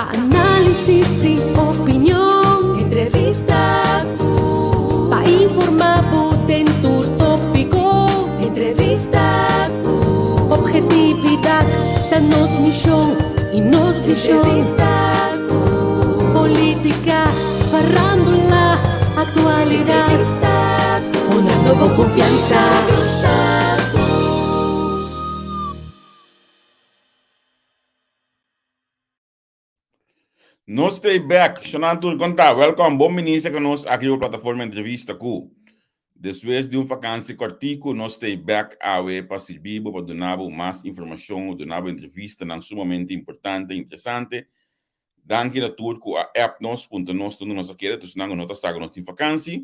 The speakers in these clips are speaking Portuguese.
Análisis y opinión, entrevista, pa informar en tu tópico, entrevista, objetividad, danos misión y nos misión, entrevista, política, farándula, actualidad, una nueva confianza. Nós stay back. Xanantul conta. Welcome. Bom ministro que nós aqui na plataforma Entrevista com. Depois de uma vacância cortico, nós stay back awe para servir para donar mais informação, donar entrevista, não sumamente importante, interessante. Danke a todos com a app nós, ponto nós, tudo nós aqui, então não nós está nós tem vacância,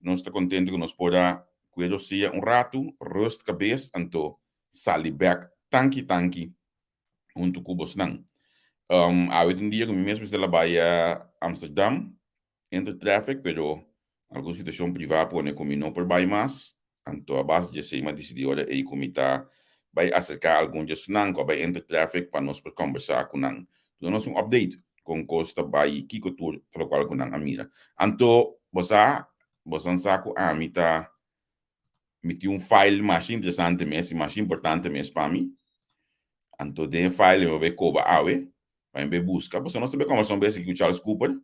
nós está contente que nós poda cuidar se rato, rosto cabeça, então sali back, tanki, junto com os não. Hoje em dia, como mesmo se trabalha Amsterdam, Intertraffic, pero alguma situação privada pode combinar por bem mais, então a base de ser uma decisão é como vai acercar algum gestionamento com a Intertraffic para nós conversar com nós. Então nós update com costa vai que tour para qual com nós mira. Então você saco a mita meti file mais interessante mesmo, mais importante mesmo para mim. Então de file eu vou coba awe vai me buscar, porque nós também conversamos bem com Charles Cooper.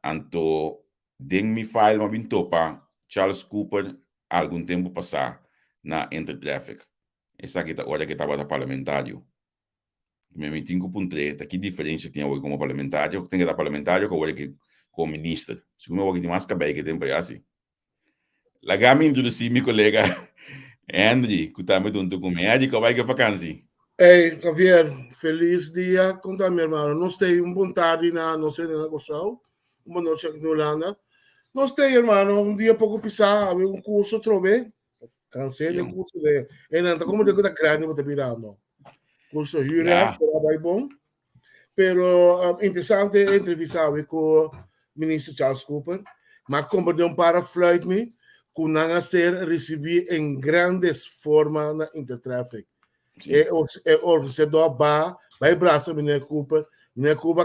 Então, den mi file ma bin topa Charles Cooper algum tempo passar na Intertraffic. Essa aqui tá hora que estava da parlamentário. Me meti com treta, que diferença tinha hoje como parlamentário, tem que dar parlamentário com hoje que como ministro. Segundo o que tem mais cabelo que tem para assim. Lá me introduzir meu colega Andy, que tá me dando com médico, vai que vacância. Hey, Javier, feliz dia com a minha irmã. Nós temos boa tarde na nossa negociação, uma noite aqui na Holanda. Nós temos, irmão, dia pouco pisar, curso trove, cancelei o curso de, então como de que crânio vou te virando, curso Jura, vai bom, pero interessante entrevistar com o ministro Charles Cooper, mas como de para flight me, com não ser receber em grandes formas na Intertraffic. Você dá vai braço minha Cooper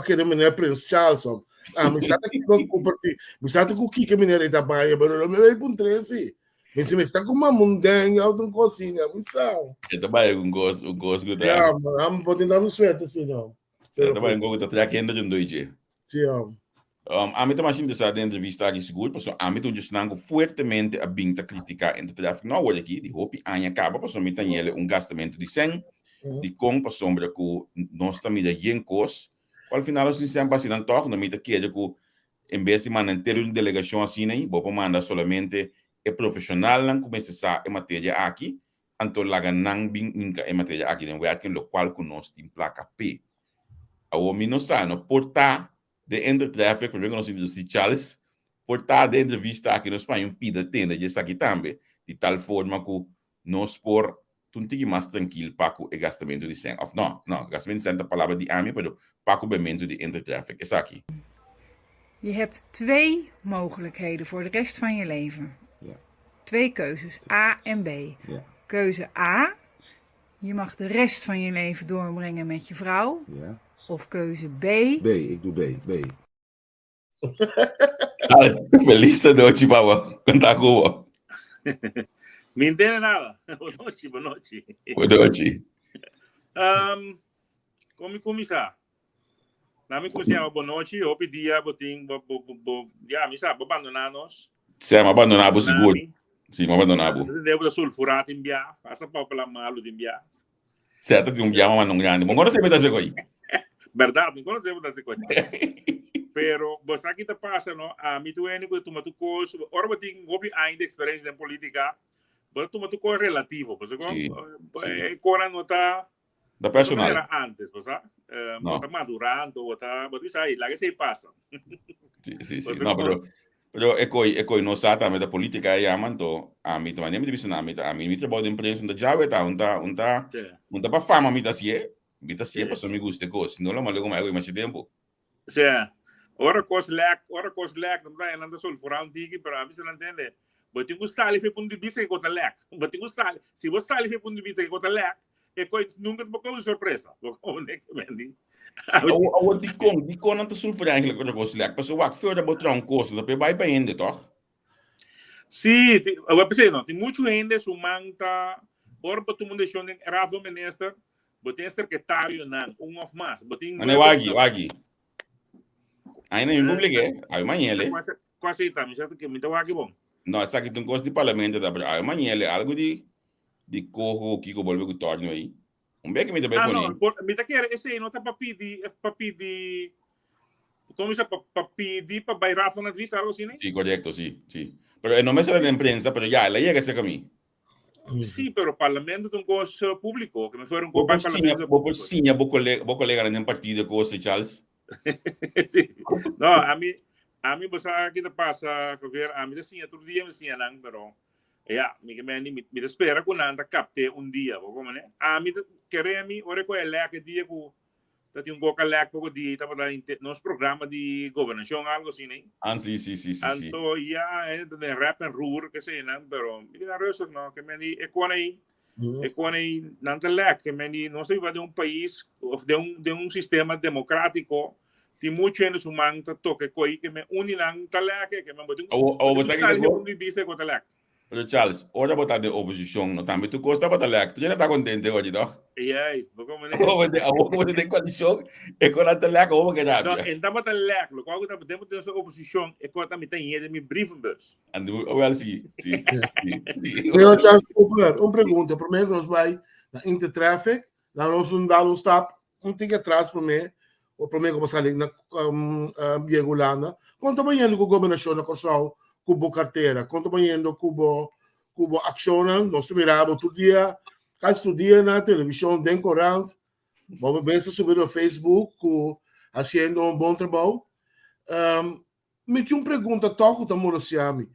que é minha Prince Charles. Me está aqui com Cooper, me está com o que minha está baia, mas eu me vejo com 13. Mas me está com uma montanha alta em cozinha, me sabe. Eu também com gosto do é, não pode dar um suéter assim não. Eu também com o traquendo de um doide. Sim. A mim também achei dessa entrevista aqui seguro, porque a mim estou dizendo fortemente a binta criticar a Intertraffic não olha aqui, de roupa anha acaba, porque me tem ele gastamento de 100, de com para sombra que nós também de yencos, qual final assim sempre assim não toca, não me tá querer que em vez de manter uma delegação assim aí, vou mandar somente é profissional não começa a matéria aqui, então lá não bem em matéria aqui, nem vai que o qual que nós tem placa P. A o mim não sabe, não portar de Intertraffic, porque nós temos de Charles, portar de entrevista aqui no Espanha, pida tenda de aqui também, de tal forma que nós por tunti mais tranquilo para o gastamento de 100. Of não, gastamento de 100 é a palavra de AMI, mas para o bemento de Intertraffic. Is aqui. Je hebt twee mogelijkheden voor de rest van je leven. Ja. Twee keuzes, A en B. Ja. Keuze A, je mag de rest van je leven doorbrengen met je vrouw. Ja. Of keuze B. B, ik doe B. Feliz noite, Baba. Conta com Me entende nada. Boa noite. Boa noite. Como começar? Na minha começar boa noite, eu pedi a botim, me sabe, abandonar nós. Sim, abandonar o seguro. Sim, abandonar o. Devo sulfurar em Bia, passa para pela malo de Bia. Certo que Bia mas não grande. Mas agora você me dá isso aí. Verdade, não conhecemos essa coisa. Pero você aqui tá passando, a mim tu é que tu matu curso, ora botim, gobi ainda experiência em política, mas tu matu curso relativo, porque agora não tá da personal. Era antes, você está madurando, você sai, lá que se passa. Sim. Não, pero é coi não sabe também da política aí amanto, a mim também me disse a mim me trabalho de empresa onde já está, onde para fama me dá Bita siempre son mi gusto cos, no lo malo como hago más tiempo. Sí. Ora cos lag, não anda sulfurar um tiki, pero a mim você não entende. Mas tem que sair para ponto de vista que conta lag. Mas tem que sair, se você sair para ponto de vista que conta lag, nunca te botou surpresa. Die kon aan te sulfur eigenlijk wat was lekker. Pas ook veel dat betrang kosten. Dat je bij in dit toch? Sim, eu pensei, não, tem muito gente sumanta, ora para todo mundo deixando razo minister, botem secretário não, of mais, botem. Ane wagi. Ainda em público é, aí amanhã ele. Quase tá, me certo que me tá wagi bom. Não, essa aqui tem coisa de parlamento da, aí amanhã ele algo de corro que volve com torno aí. Bem que me tá bem Ah, não, me tá querendo esse aí não tá para pedir, como isso para pedir para bailar na vista algo assim, né? Sí, correcto, sí. Pero no me sale en prensa, pero ya, la llega ese a mí. Sim, pero o parlamento tem um gosto público, que me foram Vos para parlamento público. sim, vos colega en partido coisa, Charles. Sim. Não, a mim você aqui tá passa, ver, a mim assim, todo dia me assim, não, pero me espera que nada capte dia, como né? A mim querer me, ora que é que dia que tem boca leque pouco dia, estava nos programa de governação algo assim, né? Ah, sí. Então, de rap and roer, que sei não, pero me dá rustig não, que me é quando aí não te leque, que me não sei de país ou de sistema democrático, tem muito gente sumando toque coi que me unilang te leque, que me botem. Você sabe que me dice que te leque. Pero Charles, ora botar de oposição, não também tu gosta botar leque. Tu já está contente hoje, não? Yes, como né? Você tem condição, é quando te leque, ou que já. Não, então botar leque, lo qual que tá podemos ter essa oposição, é quando também tem de me brievenbus. And well, sim. Eu Charles Cooper, uma pergunta, primeiro nós vai na Intertraffic, lá nós vamos dar um stop, tem que atrás para mim, o primeiro que passar ali na Diego Landa, quanto amanhã no governação na Corsal, cubo carteira, quanto amanhã no cubo ação, nós miramos todo dia, cada dia na televisão, tem corante, vamos ver se subir no Facebook, fazendo bom trabalho. Me tinha uma pergunta, toco da Morociami.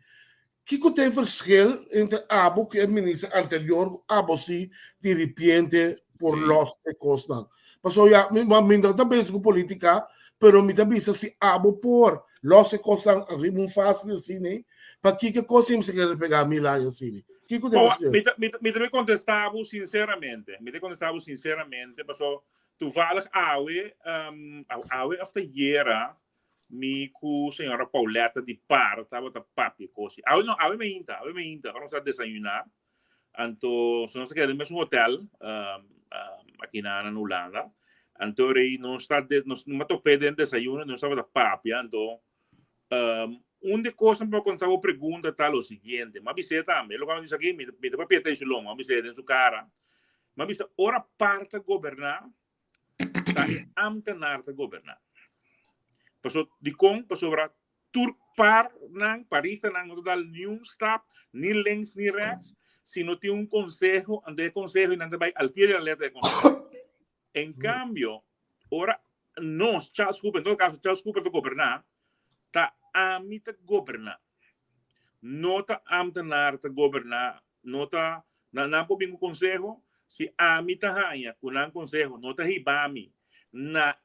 Que tem verschil entre Abo, que é ministro anterior, Abo sim, de repente, por los de costas. Passou já, me também com política, pero me também se Abo por los de costas, arriba um fácil assim, né? Para que coisa você quer pegar mil lá assim? Que tem verschil? Me também contestava sinceramente, passou, tu falas awe after year, me com a senhora Pauleta de Par, estava da papi coisa. Awe me inta, vamos a desayunar. Então, se nós queremos um hotel aqui na Holanda, então aí não me topei de desayuno, não estava da papi, então uma coisa para quando estava pergunta tal o seguinte, mas você também, logo quando diz aqui, me dá para ter longo, mas você tem sua cara, mas você ora parte governar, tá amtenar de governar. Passou de com, passou para turpar nang Paris nang total nenhum stop, nem links nem rechts, se não tem conselho, ande conselho e não vai al pie de la letra de conselho. Em cambio, ora nós, Charles Cooper, em todo caso, Charles Cooper de governar, tá a mim de governar. Não tá amtenar de governar, não tá, não pode vir um conselho, se a mim tá rainha, com um conselho, não tá ribami, na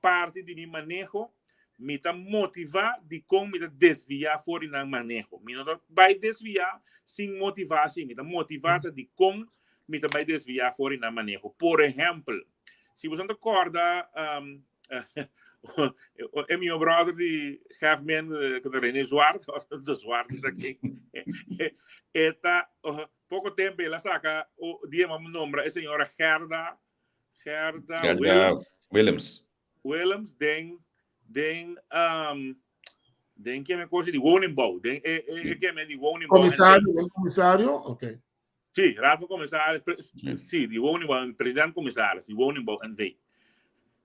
parte de mi manejo, me está motivar de como me desviar fora do manejo. Me não vai desviar sem motivar, sim. Me está motivada de como me vai desviar fora do manejo. Por exemplo, se você não acorda, é meu brother de Halfman, que é René Zwart, de Zwart aqui. Eta, pouco tempo, ela saca, o dia que me nombra, é a senhora Gerda Williams, den que me coisa de woningbouw, que me de woningbouw. Comissário, ok. Sim, raad van commissaris, sim, die woningbouw, president-commissaris, die woningbouw en zee.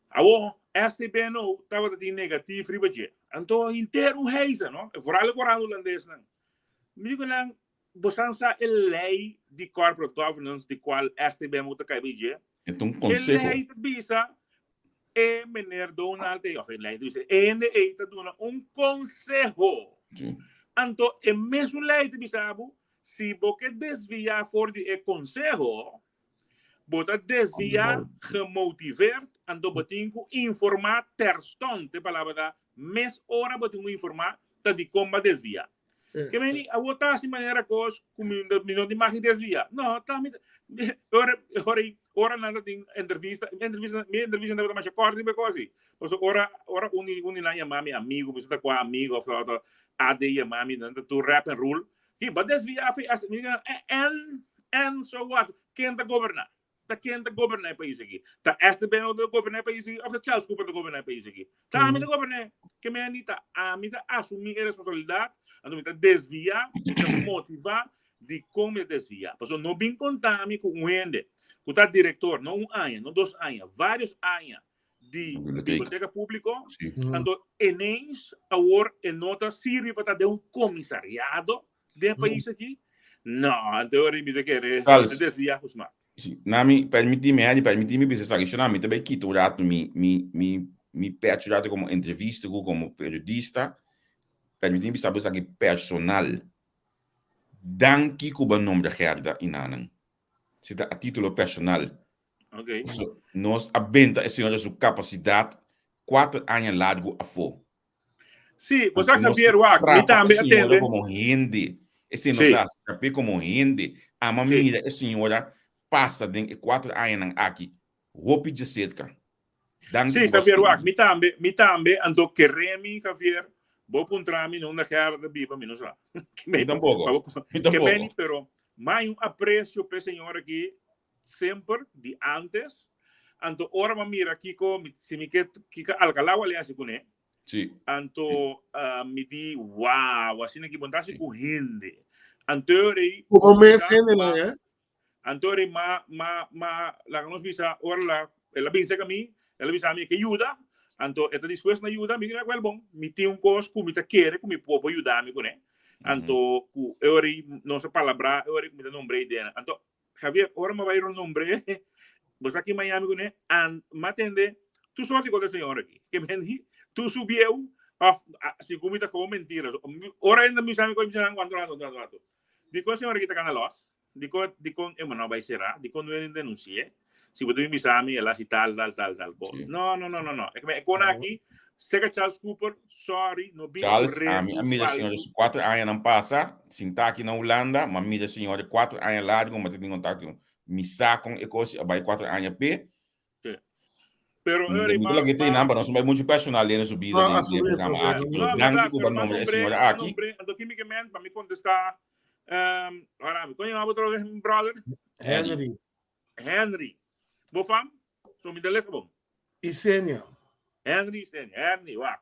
Awo, STBNO, dat was het negatief ribetje. En toch inteiro heizen, no? Vooral voor aan Holandees, no? Me digo, no, bosansa lei de corporate governance, de qual STB moet kijken. Het een consejo. Lei de bisa. E meneer Donald, of ele dice, e te dona consejo. Então, é mesmo lei de bisabu, se você desviar for de consejo, você desviar, gemotiveerd, então você informar terstond, palavra da, mes hora você informar, dat die como desviar. Que me a votar assim maneira coisa, como não de mais desviar. Não, ora nada tem entrevista não mais corte be coisa. Pois ora uni lá mami amigo, você tá com amigo ou falta AD mami não tu rap and rule. E but desvia as and so what? Quem tá governar? Quem tá governar país aqui? Tá este bem o governar país aqui, ou Charles Cooper tá governar país aqui. Tá a mim governar, que me anita a mim tá assumir a responsabilidade, a mim tá desviar, tá motivar de como desviar. Porque não bem contar com um ende, que tá diretor, não ano, não 2 anos, vários anos de biblioteca pública, então enes agora em nota sirve para ter comissariado de país aqui. Não, então eu me querer desviar os mar. Nami permiti-me questionamento também que tu rato me perturbato como entrevista como periodista, permiti-me saber aqui personal. Danke cuba nome da Gerda inanan. Cita a título personal. Ok. So, nós abenta a senhora sua capacidade 4 anos largo a fo. Sim, você Javier Wag, me também atende. Como gente. Esse não sabe como gente. A mamira a senhora passa de 4 anos aqui. Roupa de cerca. Sim, Javier Wag, me também ando querendo Javier. Vou puntrami não na Gerda biba menos lá. Me tampouco. Que bem, pero mais apreço para senhora aqui sempre de antes. Anto ora mira aqui com se me que alcalá ali assim com né. Sim. Anto me di wow, assim que bontase com gente. Antori como mês lá, é? Antori ma la nos visa ora la ela pensa que mim, ela visa mim que ajuda. Anto esta dispuesta na ajuda, me diga well bom, me tem coisa que me tá querer, que me pode ajudar me com né. Anto eu nossa palavra, eu me dá nome dela. Anto Javier, ora me vai o nome. Você aqui em Miami com né, and matende, tu sorte com a senhora aqui. Que me tu subiu, se comita com mentira. Ora ainda me chama com me chama quanto. Dico a senhora que tá cana los. Dico não vai ser, dico não ele denuncia. Se você me chama ela se tal. Não. É que com aqui, Sega Charles Cooper, sorry, no bem Charles, a minha senhora 4 anos não passa, sinta aqui na Holanda, mas minha senhora 4 anos largo, mas tem contato me sacam e coisa, vai 4 anos p. Pero eu que tem nada, não sou muito personal ali na subida de programa aqui. Danke com o nome da senhora aqui. Ando aqui me quemen para me contestar. Ora, me conheço outro brother. Henry. Vou fam? So me delesa bom. Isenia. Henry, wow.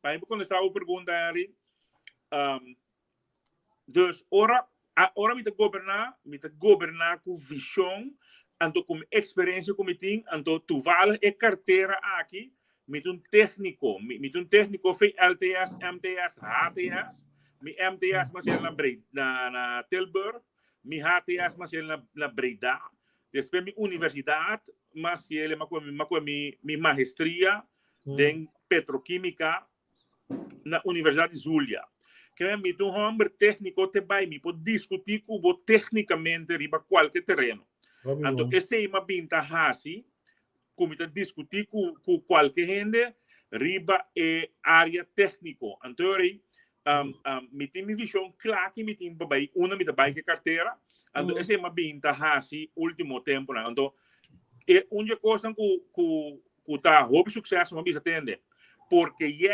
Para me contestar a pergunta Henry. Dus ora me te governar com visão, anto com experiência como tem, anto tu vale e carteira aqui, me um técnico foi LTS, MTS, HTS, me MTS mas ele na Tilburg, me HTS mas ele na Breda, depois me universidade, mas ele me magistria em petroquímica na Universidade de Zulia. Que me um homem técnico te vai me pode discutir com o tecnicamente riba qualquer terreno. Então esse é uma vantagem assim, como te discutir com qualquer gente riba é área técnico. Então me tem minha visão clara que me tem babai uma me babai que carteira. Então esse é uma vantagem assim último tempo. Então é uma coisa que tá houve sucesso mas bisa atende. Porque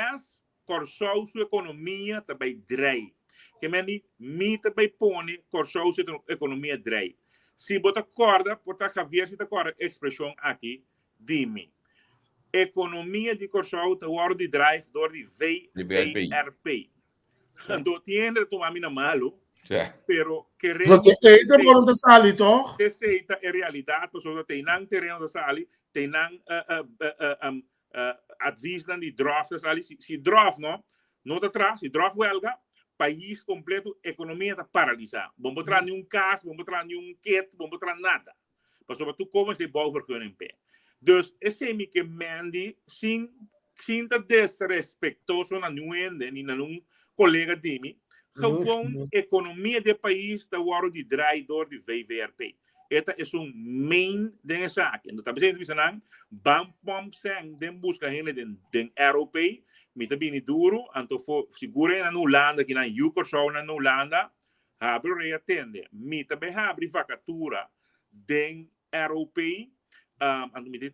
corsou sua economia também drei. Que me também põe corsou sua economia drei. Se você acorda, porque Javier se acorda expressão aqui, dime. Economia de corsou te hora de drive door de VRP. Então tiende tu mamina malo. Pero queremos esse é da sali toch? Essa é a realidade, porque tem não terreno da sali, tem não advies dan die draf ali si draf no te tra si draf welga país completo economia tá paralisada vamos botar nenhum caso vamos botar nenhum kit vamos botar nada para sobre tu como se bouwvergunning pé dus esse me que mandi sin te desrespeitoso na nuende ni na um colega dimi gewoon economia de país tá waro de draaidoor de VVRP. Esta é main ding zaak. En dat betekent we zijn bam zijn den busca hele den europeu, met bini duro, anto for segure na Holanda que na Yucor show na Holanda, abre reatende, met be abri vacatura den ROP,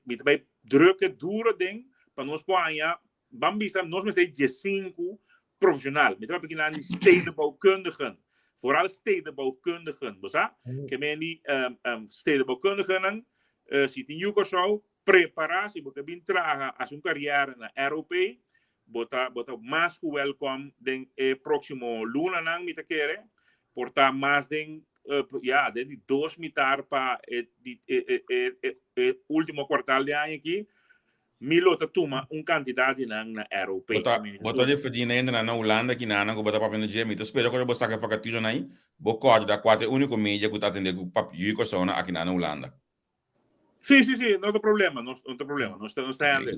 met bij drukke, dure ding, van ons poania, bambisa, nos me zei 5 professional. Met wat beginnen aan die stedenbouwkundigen. Vooral stedenbouwkundigen. Bosa, die stedenbouwkundigen, zit in Jukosau, preparatie, moet je tragen als een carrière naar ROP. Bota mais welkom, denk próximo luna nang met kere. Porta mais denk ja, die 2 mitar pa último quartal de ano aqui. Milota tuma candidato na ROP. Bota de verdien ainda na Holanda que na ko bota papel no dia, então espero que eu botar vacatura aí. Bo código da 4 único mídia que tá atendendo com papel com sona aqui na Holanda. Sim, não tem problema, não tem problema, não está andando.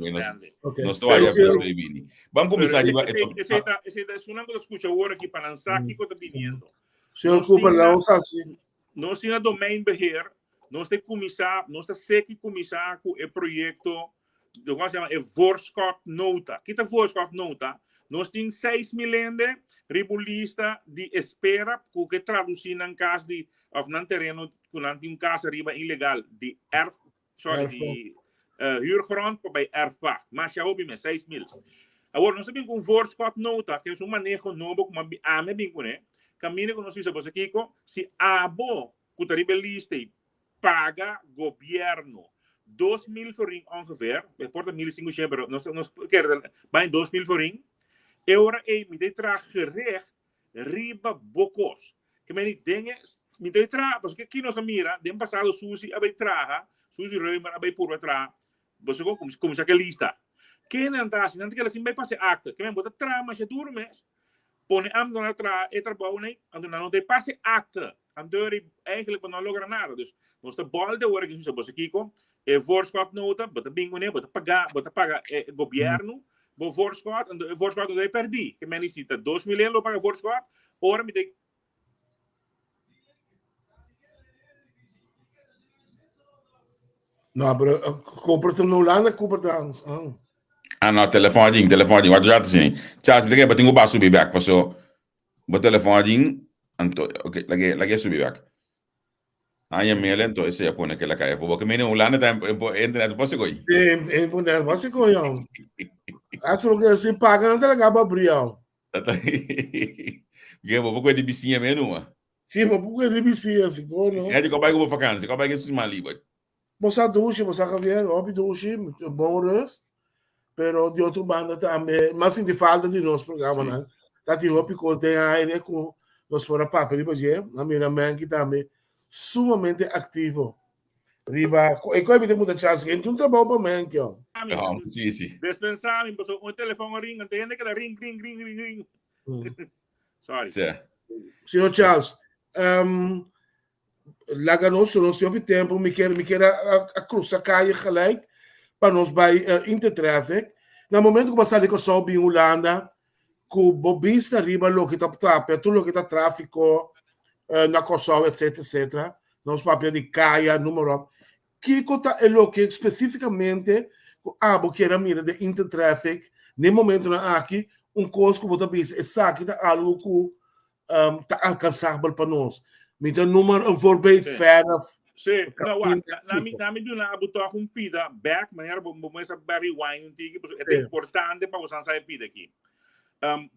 Não estou aí a ver. Vamos começar de esse é sonando que escuta agora aqui para lançar aqui que está vindo. Senhor Cooper, não está assim. Nós temos domínio nós temos que começar com o projeto do que se chama voorschot nota. Que é voorschot nota? Nós temos 6 milhões de ribulista de espera que traduzir em caso de of nan terreno quando tem casa riba ilegal de de huurgrond bij erfpacht. Mas já houve 6 mil. Agora nós temos voorschot nota, que é manejo novo como a me bem com né. Caminho que nós fizemos aqui se abo que ribelista paga governo 2.000 forinhos ongeveer, porta 1.500, pero nós queremos bij 2.000 forinhos. Euro me de traag gerecht riba bocos. Que me dingen me de traag, porque aqui nós mira, den passado Susi abai traga, Susi Reumer abai purva traga. Você como se aquela lista. Que não tá assim, não tem que assim vai passar acta, que me bota traga, mas é duro mesmo. Põe am dan traga, trabalho nem, ando não tem passe acta. Andor eigenlijk para não lograr nada. Dus nós tá bol de hora que você aqui com voorschot nota, bota bingo né, bota pagar governo. Bo voorschot en de voorschot dat hij perdi. Que men ziet dat 2 miljoen lo paga voorschot. Ora me de Não, mas compra-te no Holanda, compra-te não, telefone, wat já assim. Charles, me tem que subir back, passou. Bo telefone, anto, ok, lagi subir back. Aí me lento esse é pone que la cai, porque me no Holanda tá internet posso coi. Sim, internet posso coi. Acho que se paga não tá legal para abrir. Que vou pouco de bicinha mesmo. Sim, vou pouco de bicinha, assim, não. É de como vai com vacância, como vai que isso mal livre. Você duche, você Javier, óbvio duche, bom rest, pero de outro banda também, mas sem de falta de nosso programa, né? Tá de roupa coisa tem aire com nós fora papel para gente, a minha mãe que também sumamente ativo. Riba, e como tem muita chance, que não trabalha para mim, que ó. Sim. Dispensar, me passou o telefone ring, entende que ring. Sorry. Senhor Charles, lá nós não se tempo, me quer a cruzar caia gelijk para nós bij Intertraffic. No momento que você liga só em Holanda, que o bobista riba lo que tá tapé, tudo lo que tá tráfico na Kosovo, etc. Nós papel de caia, número. Que conta é lo que especificamente porque era mira de Intertraffic, no momento na aqui, coisa que você pensa, exato, é algo que tá alcançável para nós. Então, número voorbeeld verder. Sim, na me do na botar pida back, maneira vamos essa Barry Wine tige, é importante para você sair pida aqui.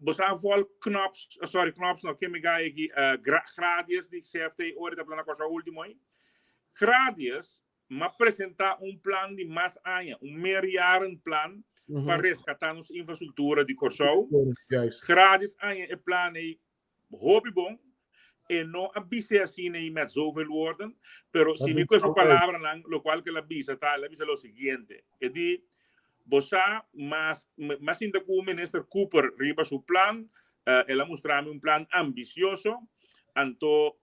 Você vol knops não que me gai aqui gradius de CFT ora da plana coisa último aí. Gradius me apresentar plano de mais anos, meerjaren plan para resgatar nossa infraestrutura de Corsou. Gradius é plano aí hobby bom. E não avisa assim nem met zoveel woorden, pero si me essa palavra lo cual que la avisa lo siguiente, que di você mas ainda com o ministro Cooper riba su plan, ela mostrou plan ambicioso, anto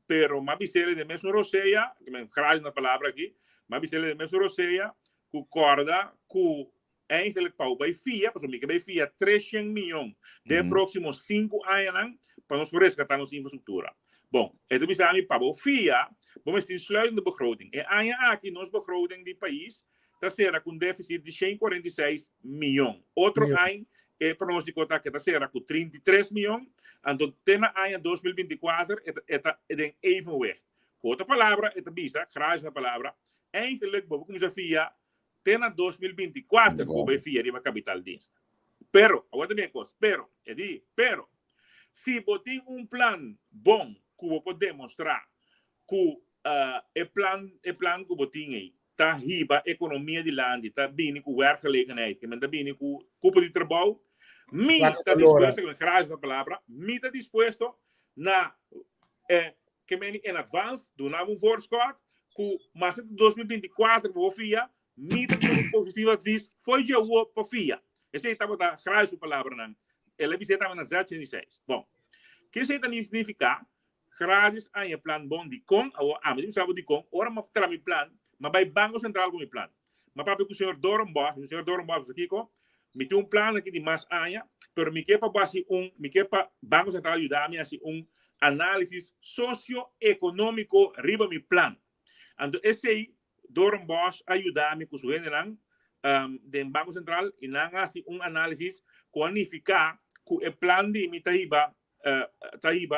pero ma bisele de mesmo roseia, que me graag na palavra aqui, ma bisele de mesmo roseia, cu corda cu eigenlijk para o FIA, porque me que FIA 300 milhões de próximos 5 anos para nós resgatar nossa infraestrutura. Bom, então we zijn para o FIA, vamos ter sluitende begroting. E aqui nossa begroting do país está será com déficit de 146 milhões. Outro ano é prognóstico que está será com 33 milhões. Então, tem ano 2024 é em evenweg. outra palavra, esta bisa, graças na palavra, eigenlijk, como via, tem na 2024, como via, riba capital dienst. Pero, agora bem, pero, se botem plan bom, que eu posso demonstrar, que é plan que botem aí, tá riba economia de land, tá bem com werkgelegenheid, que tá bem com cupo de trabalho, me está disposto, com graças na palavra, me está disposto na que me em advance, do novo voorschot, que mas em 2024 vou via, me está com positivo advies, foi já o para via. Esse aí estava da graças na palavra não. Ele visita na 706. Bom, que isso significa graças a um plan bom de com, mas eu sabe de com, ora mas tra mi plan, mas vai banco central com mi plan. Mas papi com o senhor Dorenbach aqui com, me tem plan aqui de mais anos, pero me quer para base me quer para banco central ajudar-me a análise socioeconômico riba mi plan. Então esse aí Dorenbach ajudar-me com o general do banco central e não assim análise quantificar que o plan de mi taíba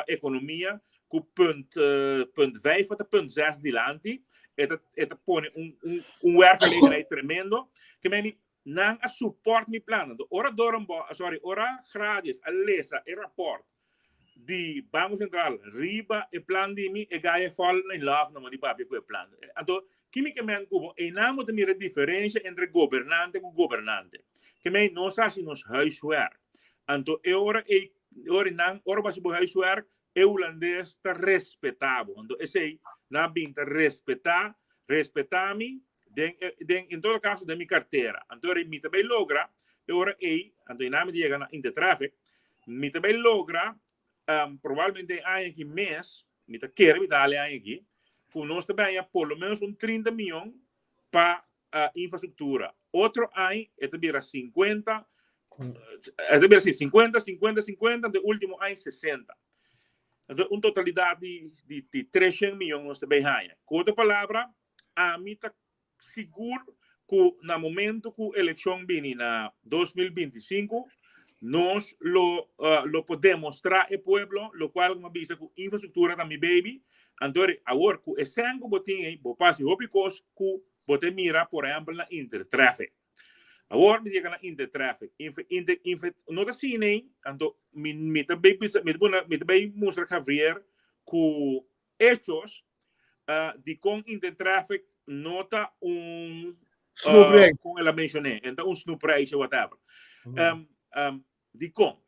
economia com punt 5 até punt 6 dilante eta põe werkgelegenheid tremendo que me não a suporte mi plan. Ora gratis a lesa e rapport di Banco Central riba e plan di mi e gaia fall in love no di papi quel plan. Então quimicamente cubo e namo de mira diferença entre governante e governante que me não sabe nos huiswerk. Então ora basi bo huiswerk e holandês está respetável. Então esse aí na binta respetar-me em todo caso da minha carteira. Então me também logra ora então na me chega na Intertraffic me também logra provavelmente há aqui mês me tá quer me dar aqui com nós também há pelo menos 30 milhões para infraestrutura. Outro ano é também 50 de último ano 60. Então, uma totalidade de 300 milhões nós também há. Com outra palavra, a mim está seguro que no momento que a eleição vem na 2025, nós lo podemos mostrar ao povo, o qual me avisa que a infraestrutura também baby. Então, agora que é sangue botinho, vou passar o picos que bote mira, por exemplo, na Intertraffic. Agora me diga na Intertraffic. Não está assim, nem. Então, me também mostra Javier que hechos de com Intertraffic nota como ela mencionou, então snoop race, whatever. De com.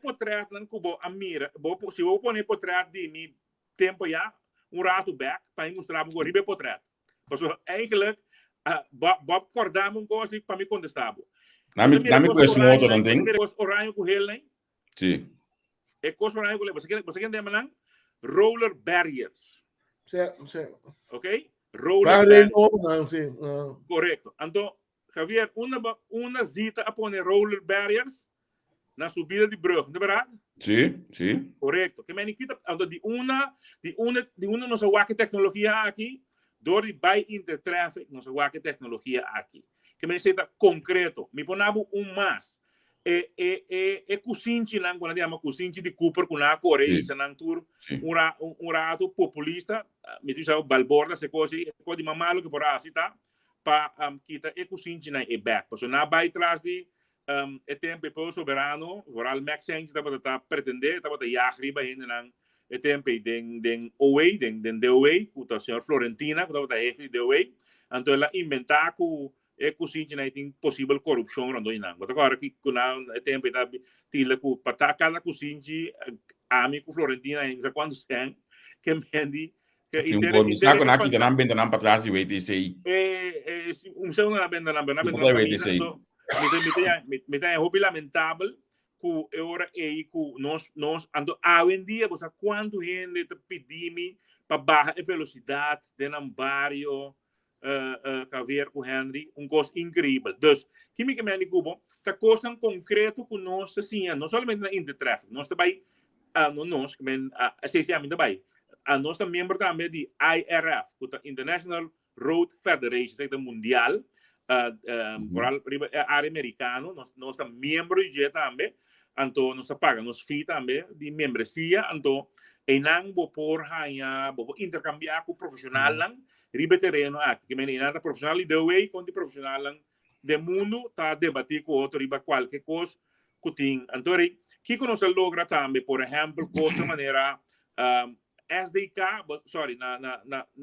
Portrait não cubo a mira, se eu pôr portrait de mim tempo já, rato back, para mostrar o ribe portrait. Porque eigenlijk Bob acordava coisa para me contestar. Na me conhece um outro, não tem? Oranho com ele, né? Sim. É coisa oranho com ele. Você quer dizer, não? Roller barriers. Sim. Ok? Roller barriers. Correto. Então, Javier, uma zita a pôr roller barriers na subida de brug, não é verdade? Sim. Correto. Que me quita, então, de uma nossa wake tecnologia aqui, door die bij Intertraffic, nossa wake tecnologia aqui. Que me seja concreto, me ponabo mais. Cozinha não, quando diamo cozinha de Cooper com a Coreia, se não tur rato populista, me diz o balborda se coisa, pode mamalo que por assim tá, para kita cozinha na back. Porque na vai trás de tempo para soberano, vooral Maxence dat we dat pretender, dat we de jagriba in en tempo den OE, den DOE, com o senhor Florentina, que dat we de DOE, então ela inventar com cozinha na tem possível corrupção não doina. Mas agora que com o tempo da tila com para cada cozinha amigo Florentina em já quando tem que mendi que saco na aqui da benda para trás e wait sei. Segundo na benda me tem hobby lamentável que agora que nós ando hoje em dia você quanto gente te pedime para baixar a velocidade de um barrio Javier com Henry coisa incrível. Dus que me cubo tá coisa concreta que nós assim não somente na Intertraffic nós também nós que men associamos também nós também membro também de IRF que International Road Federation que é mundial vooral área americano nós somos membro de também anto nos paga nos fee também de membresia, anto enang bo por hanya bo intercambiar com profissional lang ribe terreno aqui que menina profissional de way com de profissional lang de mundo tá debater com outro riba qualquer coisa que antori que nós logra também por exemplo coisa maneira SDK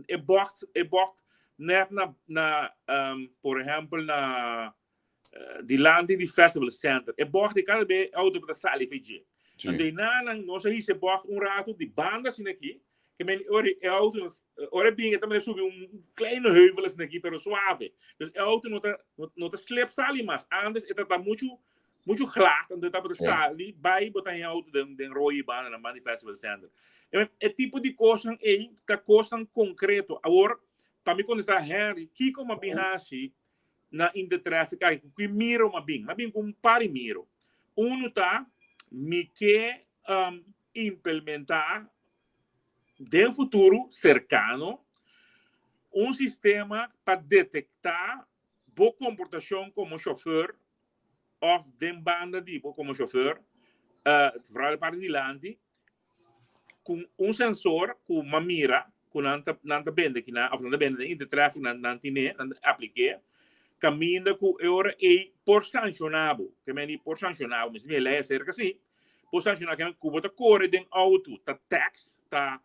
e bocht net por exemplo die landing die festival center e bocht de cada vez auto para sair fiji então nós aí se bocht rato de banda assim aqui que men ore auto ore bem também subir kleine heuvel assim aqui pero suave dus auto não tá slip sali mas antes tá muito claro então tá para sair vai botar em auto de roi banda na Banda Festival Center é tipo de coisa aí tá coisa concreto agora para mim quando está Henry que como bem assim na Intertraffic que miro uma bem com pari miro tá me que implementar de futuro cercano sistema para detectar boa comportação como chauffeur of den banda tipo como chauffeur vooral para dilante com sensor com uma mira com nanta bende que na afna bende de Intertraffic nantine aplique caminha com hora e por sancionado que me por sancionado mas me lê cerca assim por sancionado que cubo tá corre den auto tá tax tá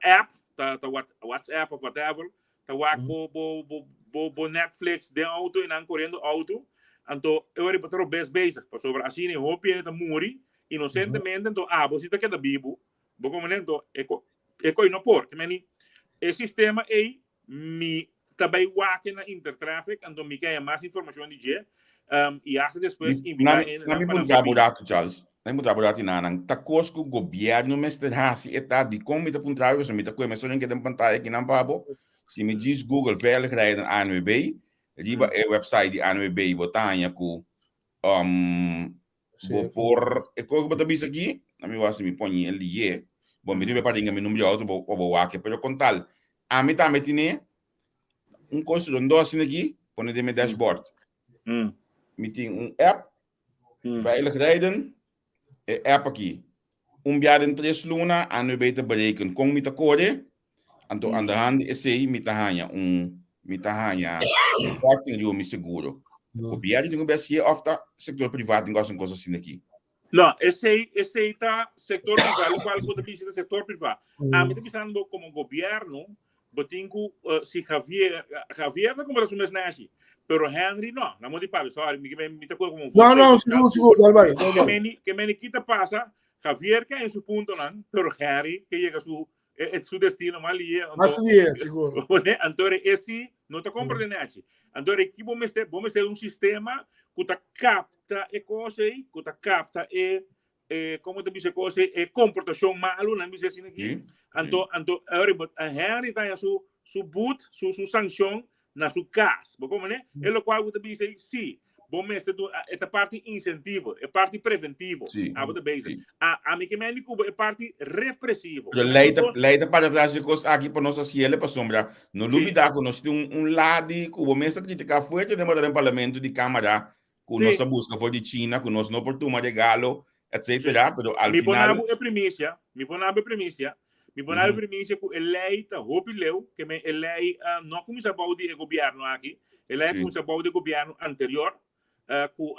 app tá WhatsApp ou whatever tá bo Netflix den auto e não correndo auto então eu era para o best basic para sobre assim e hope ele tá muri inocentemente então você tá que da bibo bo como então é coi não por que me esse sistema aí me também wake na Intertraffic então me quer mais informação de dia e até depois invitar na me punta burato Charles na punta burato nanang takos ko gobyerno mester hasi eta di como ita punta eu me tá com mensagens que tem pantalla aqui na babo se me diz Google veiligheid en ANWB riba é website de ANWB botanya ku por e coisa bota bis aqui na me was me põe ele bom me riba para me número de auto bo wake pero com tal a me tá metine coisa do assim aqui põe de meu dashboard me tem app veilig rijden app aqui jaar in 3 luna ANWB te berekenen com me te code anto aan de hand is aí me tahanya parking de me seguro copiar de um BSE of the setor privado em coisa assim aqui não esse aí tá setor privado qual pode ser setor privado a mim tá pensando como governo botinho se Javier não como as nasce pero Henry não mão de papo só me tá como não seguro vai que me quita passa Javier que é em seu ponto não pero Henry que chega su destino ali seguro então esse não tá compreendendo então aqui vamos ter sistema que tá capta e coisa aí que tá capta e como te dice coisa e comportação malo não diz assim aqui então a Henry tá su boot su sanção na su casa como né é o qual te dice sim bom mestre esta parte incentivo é parte preventivo a mim que me é parte repressivo leida para trás de coisas aqui para nossa cielo para sombra não duvida que nós temos lado que o mestre criticar forte de mandar em parlamento de câmara com nossa busca for de China com nós não portuma de galo etc pero al final me primícia que lei tá hopileu que me lei não começa a baudar o governo aqui lei começa a baudar o governo anterior com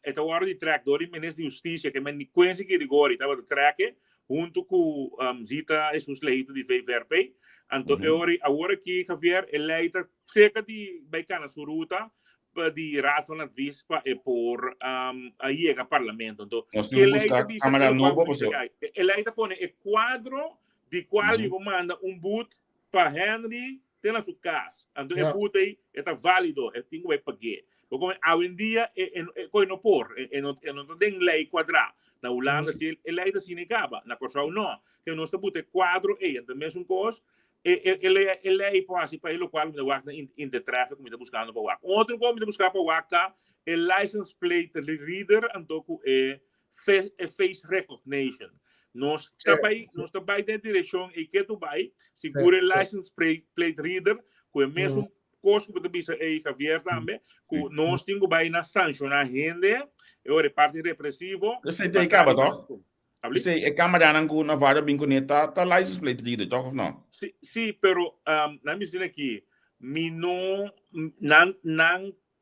esta hora de track do Ministério de Justiça que me conhece que rigor estava de track junto com Zita e seus leitos de VVRP então agora que Javier eleita cerca de baicana sua ruta de Raad van Adviespa e por aí é o Parlamento então que eleita diz eleita põe o quadro de qual ele manda boot para Henry tem na sua casa então o boot aí está válido tem que pagar porque hoje em dia coi no por não tem lei quadrada na Holanda se lei da sinecaba na Corsau não que nós temos quadro e então mesmo coisa lei pode para ele qual me vai na Intertraffic me está buscando para o outro como me buscar para o tá é license plate reader então é face recognition nós trabalhamos na direção e que tu vai segura license plate reader com o mesmo coisa que você é Javier também que nós temos que na sancionar gente é parte repressivo. Você tem cabo, toch? Habli? Você é camarada com na vara bem conecta, tá license plate reader, toch ou não? Sim, pero na me dizendo aqui, não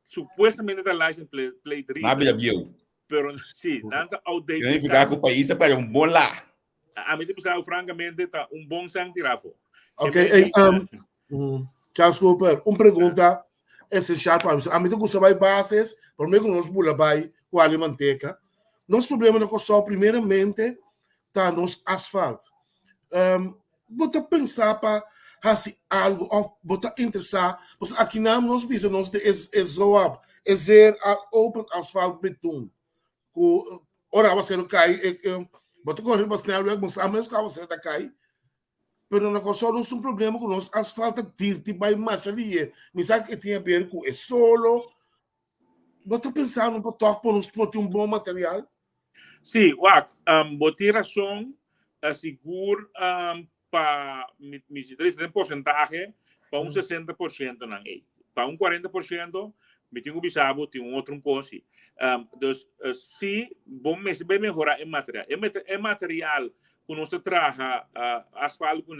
supuestamente tá license plate Na reader, bio. pero sim, não tá outdated. Quem ficar com o país é para bom lá. A mim pensava francamente tá bom sangue tirafo. Ok, Charles Cooper, uma pergunta essencial para mim. A mim, eu gostava de bases, por mim, que nós pula vai com a manteca. Nosso problema não é só, primeiramente, tá nos asfalto. Bota pensar para fazer algo, ou bota interessar, porque aqui não nós precisamos é zoab, é ser open asfalto beton. Ora, você não cai, bota correr bastante, mas a menos que você está cai. Pero na coisa não é um problema com nós asfalto tirti vai mais ali. Me sabe que tinha a ver com é solo. Bota pensar no toque para nos pôr um bom material. Sim, botar razão assegura para me dizer porcentagem para 60% não é. Para 40% me tenho bisabo tem outro coisa. Então, se bom mês vai melhorar o material. É material que nós trabalha asfalto com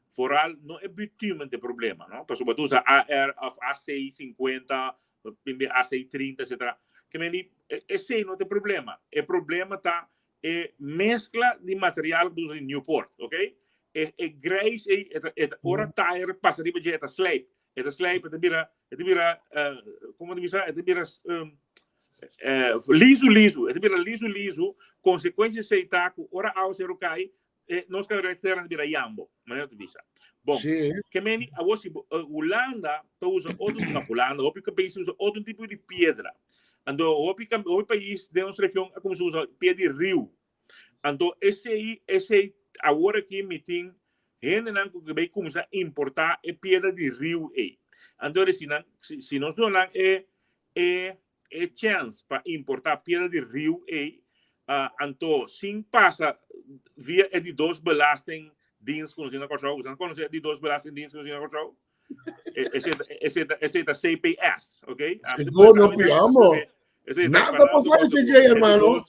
foral não é bitumen de problema, não? Então, se você AR of AC 50, AC 30, etc. Que me esse não tem problema. O problema tá mescla de material dos Newport, ok? É grijs ora tire passa riba de slab. Slab het vira como diz, het vira liso, consequência se taco ora ao ser cai, nós que restaurar vira jambo, maneira de visa. Bom, que meni a você Holanda usa outro na Holanda, o país usa outro tipo de pedra. Então, o país de nossa região é como se usa pedra de rio. Então, esse agora que me tem gente que vai começar a importar é pedra de rio aí. Então, se nós não é chance para importar pedra de rio aí, então, sim passa via de dois belasting dienst conhecido na Corção, você não conhece de dois belasting dienst conhecido na Corção? Esse é da CPS, ok? Não piamo. Nada passar esse dia, irmão.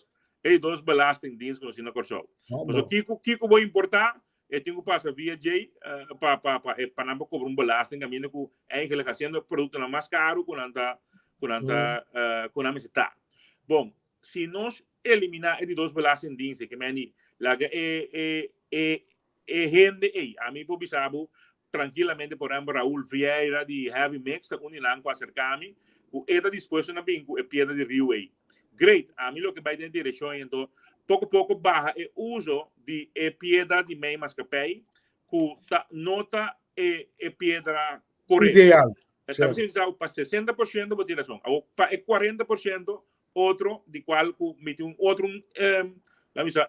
E dois belasting dienst conhecido na Corção. Mas o Kiko vou importar, eu tenho que passar via J para não cobrar belasting, a minha que eigenlijk fazendo produto mais caro quando está. Bom, se nós eliminar esses dois belasting dienst, que meni laga gente aí, a mim por sabe tranquilamente por exemplo Raul Vieira de Heavy Mix, unilang com acercar-me, o era disposto na bingo é pedra de rio aí. Great, a mim o que vai dentro direção então pouco a pouco barra o uso de pedra de meio mascapé, que nota pedra correta. Ideal. Estamos dizendo para 60% de tiração, para 40% outro de qual mete outro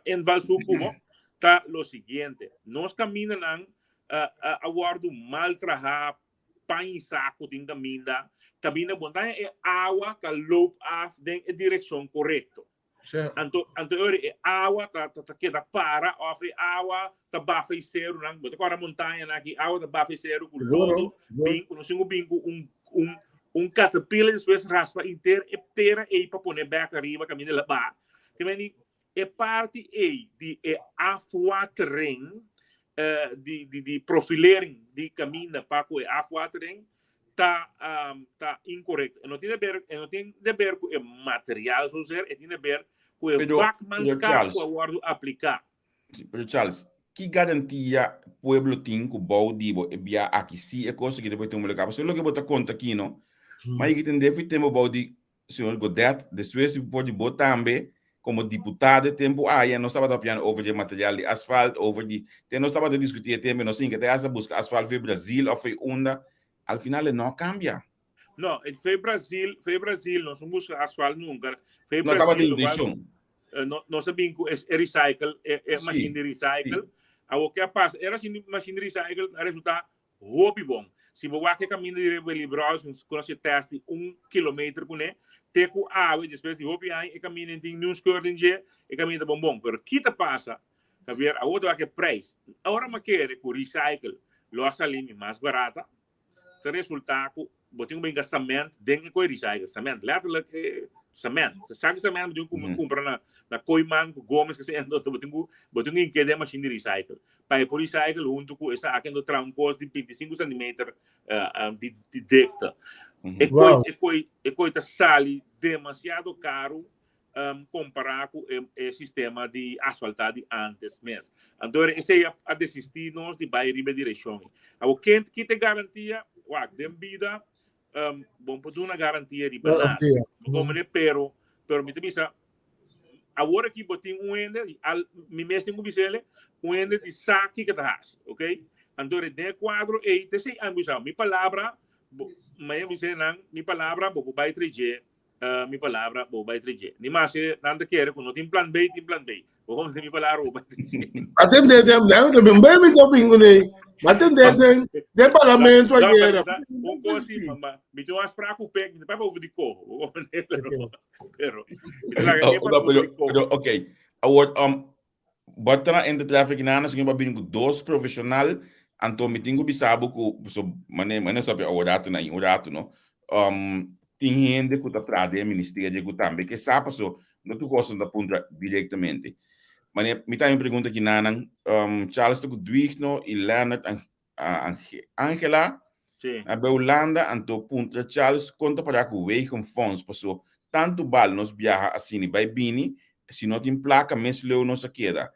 envalso como tá lo seguinte, nós caminhamos a guardo mal trabalhar para saco de caminha bondade é água que loop af den direção correta. Anterior é água tá queda para of água tá bafa zero nang botar para montanha aqui água tá bafa zero com lodo bingo nós temos bingo caterpillar depois raspa inteira e para pôr back arriba caminha lá ba que é parte de afwatering de profilering de caminho para o afwatering tá incorreto. Não tem a ver com o material social, tem a ver com o vakmanskap que o guardo aplicar. Pero Charles, que garantia o pueblo tem que o baldibo é bia aqui se é coisa que depois tem um lugar. Você lo que botar conta aqui não? Mas que tem depois tem o baldi senhor Godet, depois pode botar também como deputado tempo não estava falando over de material de asfalto, over de não estava a discutir tempo não sim que tem essa busca asfalto foi Brasil ou foi onda, al final não cambia. Não, foi Brasil, nós não busca asfalto nunca. Foi não acaba de intenção. Nós sabemos que é recycle, é machine de recycle. O que passa, era machine de recycle, resulta hobby bom. Se você vai caminhar de Libros, quando você testa 1 quilômetro com ele, tem que água, depois de hobby aí, e caminha em um skirting e caminha de bombom. Mas o que passa, a ver, a outra é que preço. Agora, mas quer que o recycle, lo saline mais barata, o resultado, botem bem gastamento, dentro do recycle, gastamento, letterlijk, cement. Sabe cement de compra na Coiman, Gomes que se ando botingo em que de machine de recycle. Para por recycle junto com essa aqui no trancos de 25 cm de decta. E coisa sali demasiado caro comparar com o sistema de asfaltado de antes mesmo. Então, esse é a desistir nós de bairro de direção. O que te garantia, de vida, bom, por uma garantia de balance. Pero me bisa, agora que botin ende, me mesmo bisele, ende de saque que tá, ok? Então, de quadro e te sei ambisa, minha palavra, mas minha palavra, vou vai treger. Mi palavra vou vai treger. Ni mais nada quer quando tem plan B, vou fazer minha palavra vou vai treger. Atender também bem me domingo né. Atender de parlamento ayer. Um coisa mamá, me deu as para o pé, depois vou de corro. Pero ok. Agora bota na Intertraffic nana se vai vir com dois profissional, então me tenho bisabo com so mané sabe orato na orato no. Tem gente que está atrás do ministério que também que sabe so não tu gosta da ponta diretamente. Mas me tá uma pergunta aqui nana, Charles tu Duigno e Leonard Angela. Sim. A Holanda anto ponta Charles conta para que o veio com fundos passou tanto bal nos viaja assim vai bini se não tem placa mesmo leu não se queda.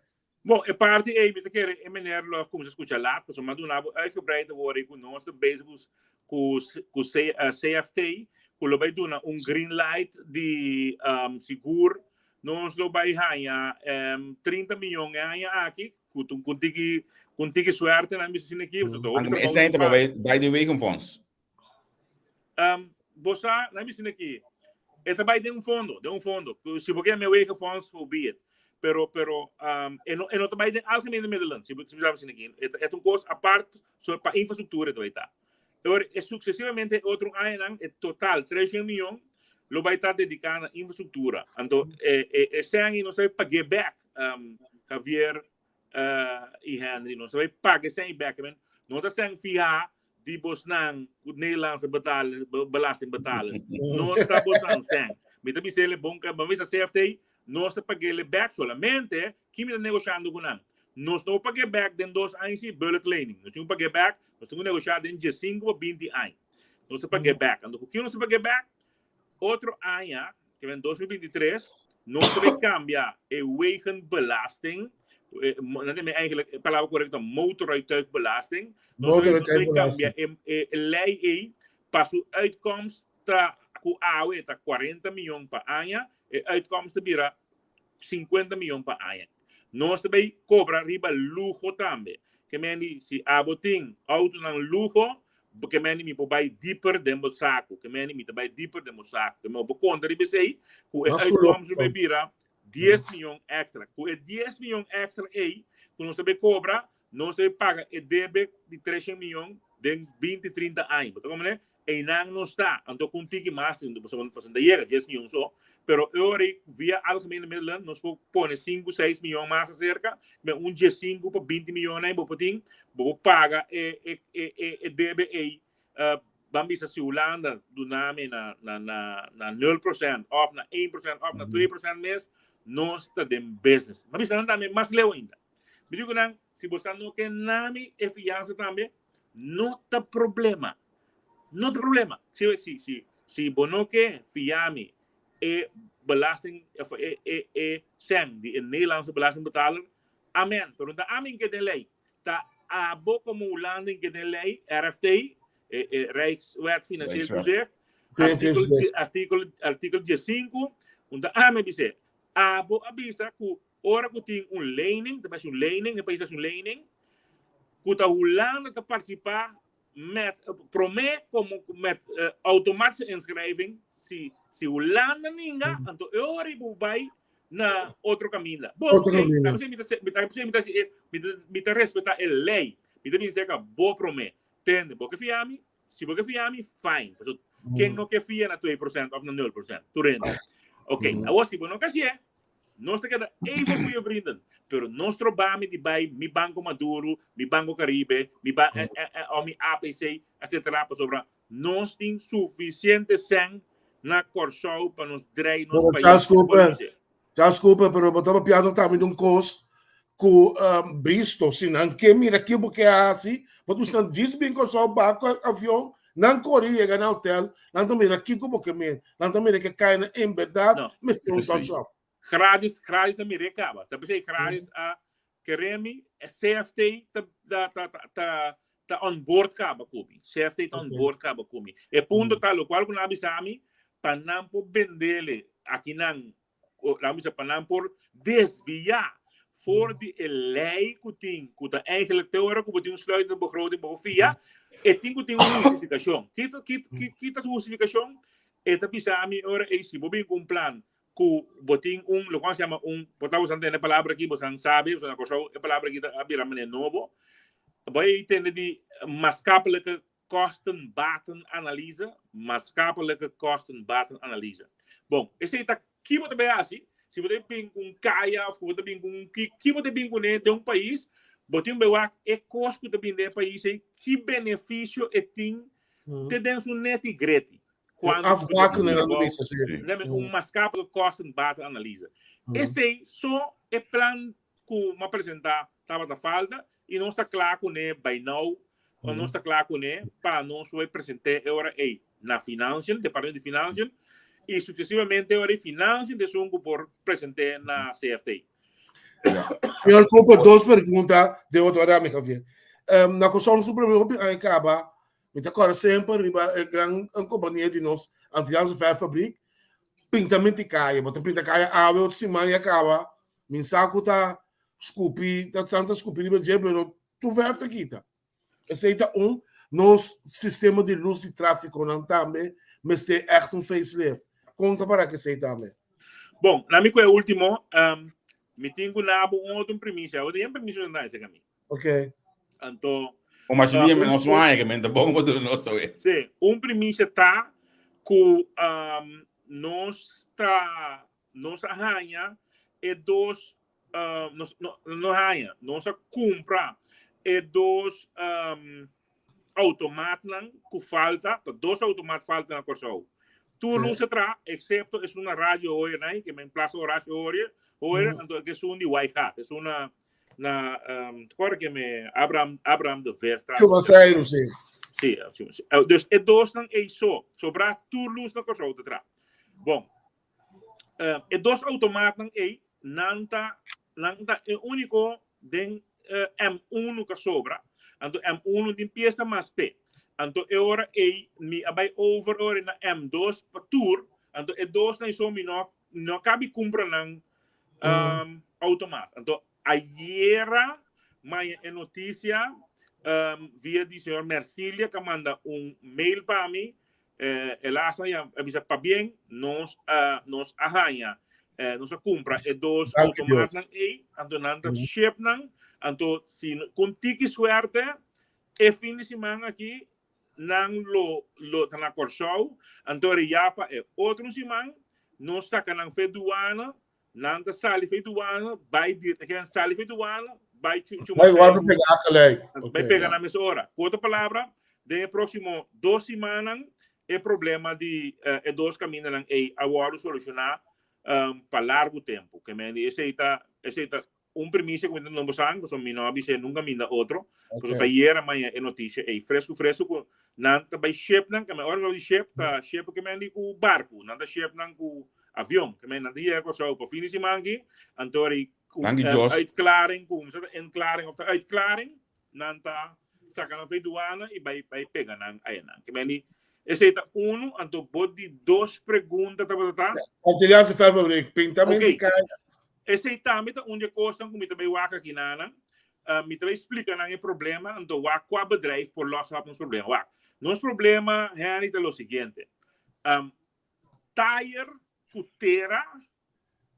Bom, é parte aí, me quer é melhor como se escuta lá, porque mas não há uitgebreid worden com nós bezig com CFT, que vai dar green light de seguro, nós vai ganhar 30 milhões aqui, contigo suerte na missão aqui, Essa é vai de veio com fundos. Você na missão aqui, é também de um fundo, se você me veio com fundos, so be it. Pero não também tem algemene Nederland, se você assim aqui, é coisa à parte para infraestrutura do Estado. Agora, sucessivamente outro ano é total 300 milhões, lo vai estar dedicado à infraestrutura. Então, esse ano não se vai pagar back, Javier e Henry, não se vai pagar sem back, não está sem fiar de Bosnan, Nederlandse belasting betalen. Não está Bosnan sem. Me também se ele bom que vamos a CFT não se paga back solamente que me está negociando com nós. Nós não pagamos back den 2 anos de bullet laning. Nós não pagamos back, nós estamos negociando em 15 ou 20 anos. Não se paga back. Então, o que não se paga back? Outro ano, que vem 2023, não se vai cambiar a wegenbelasting. Não tem eigenlijk a palavra correta, motorrijtuigbelasting. Não se vai cambiar a lei para a uitkomst com a AUE está 40 milhões para ano e a uitkomst vira 50 milhões para ano. Nós também cobra riba luxo também. Que meni se aboting auto nan luxo, porque meni me vai deeper dentro do saco, que meni me vai deeper dentro do saco. Que me vou conta riba sei, com a uitkomst vai virar 10 milhões extra. Com 10 milhões extra aí, que nós também cobra, nós também paga e debe de 300 milhões de 20, 30 anos. Então, como né? E não está. Então, contigo mais, você chega 10 milhões só. Pero agora, via algemene Nederland, nós podemos 5, 6 milhões mais cerca, mas 5 para 20 milhões, vou pagar e debe aí. Vamos se Holanda do nome na 0%, ou na 1%, ou na 2% mês, nós estamos em business. Mas não também mais leu ainda. Me digo não, se você não quer nome e fiança também, não tem problema. Não tem problema. Se você não quer fiame e belasting sem de Nederlandse belastingbetaler, amen. Pero da amen que de lei, tá a bo como Holanda que de lei, RFT, Rijkswet Financieel Toezicht, artikel 15, und da amen dice, a bo avisa que ora que tem lening, depois lening, depois lening, que a Holanda te participar met PROMÉ como met automatische inschrijving, se Holanda ninga, então eu vai na outro caminho. Bom, me respeitar a lei, me dizer que boa PROMÉ, entende? Porque fiame, se você fiame, fine. Quem não quer fiar na 2% ou na 0%, tu rende. Ok, agora se você não quer ser, nós temos even goede vrienden. Pero nós trabalhamos de bij mi Banco Maduro, mi Banco Caribe, mi APC, etc. Nós temos suficiente sangue na Corsol para nos drei nos Bom, país. desculpa, pero eu estava piano também num curso com visto, se não que mira aqui porque é assim, porque você não diz bem que só o barco, avião, não corria, chega no hotel, não também aqui como que me, não também que cai na embedada, mas tem touch-up. Gradis Amerika, tá pensei gradis a Keremi, CFT tá on board kaba kumi. CFT tá on board kaba kumi. E punto tal qual com abisami panam por vendele aqui não, lá me panam por desviar voor die lei que tem, que tá eigenlijk teoria que tem sluiten begroting bovia, e tem que ter uma justificação. Que tá justificação? E tá pisami ora e se bobin com plan que botin lo que se chama botamos antes na palavra aqui, você sabe, você não consegue a palavra aqui a bira mané novo. Vai entender de maatschappelijke kosten-baten-analyse, maatschappelijke kosten-baten-analyse. Bom, esse aí tá que você vai assim. Se você tem com caia, ou você tem com que você tem com de um país, você tem é custo de vender país aí, que benefício tem te dentro do net e grete. Quando maatschappelijk kosten-baten-analyse. Esse aí só é plano que me apresentar estava da falta e não está claro com ele by now, ou não está claro com ele para nós vai apresentar agora aí na financial, departamento de financial e sucessivamente agora financial de sungo por apresentar na CFT. Eu culpo duas perguntas de outra amiga Javier. Na questão suprema acaba, me agora sempre riba grande companhia de nós, antigas fabric, pintamento cai, mas pinta cai a outra semana acaba, min saco tá Scoopy, dat tanta Scoopy die met je tu verft aqui tá. Aceita nos sistema de luz de tráfego não também, mas tem echt facelift. Conta para que aceita também. Bom, na minha último, me tenho na outro premissa, eu tenho premissa não esse caminho. Ok. Então, mas se vier não só que me dá bom quando não sou eu. Sim, premissa tá que nós arranha e dos não ganha, nós compra e dos automatos que falta, dois automatos faltam na Corsol. Tu luz atrás, excepto é uma rádio hoje, né, que me emplaça o rádio hoje, então que é um de Wi-Fi, é uma agora que me Abraham de Vestra. Chuva sair, sim. Sim, dus é dois não é só, sobra tu luz na Corsol atrás. Bom, é dois automatos não é nanta é único den M1 que sobra, então M1 tem peça mais P, então agora me abai over na M2 para tour, então é dois nem só me não cabe comprar não automático, então ayer mais notícia via do senhor Mercília que manda mail para mim, ela avisa para bem nos arranha. Nós compra dois automatos aí, então nanda ship não, então se com tique suerte é fim de semana aqui não lo tá na Corsol, então já para outro semana nós saca não fe duana, nanda sali fe duana, vai que sali fe duana, vai pegar na mesma hora. Outra palavra, de próximo 2 semanas é problema de dois caminhos aí agora solucionar para largo tempo, que me dice esta premissa que não passando, porque mi não avise nunca minda outro, porque ayer amanhã é notícia é fresco não tá by ship não, que me ora de ship tá ship que me andi com barco, não tá ship não com avião, que me andi é só para fim de semana aqui, antori uitklaring of de uitklaring, não tá sacando fe douane e vai pegar não aí não, que me andi esse é então pode duas perguntas tá. Antilhas se fabric, pintamento cai. Esse também onde costam como também waka aqui nana, me também explica não é problema, então waka bedrijf por loss of nos problema. Waka. Nos problema é o seguinte. Tire futeira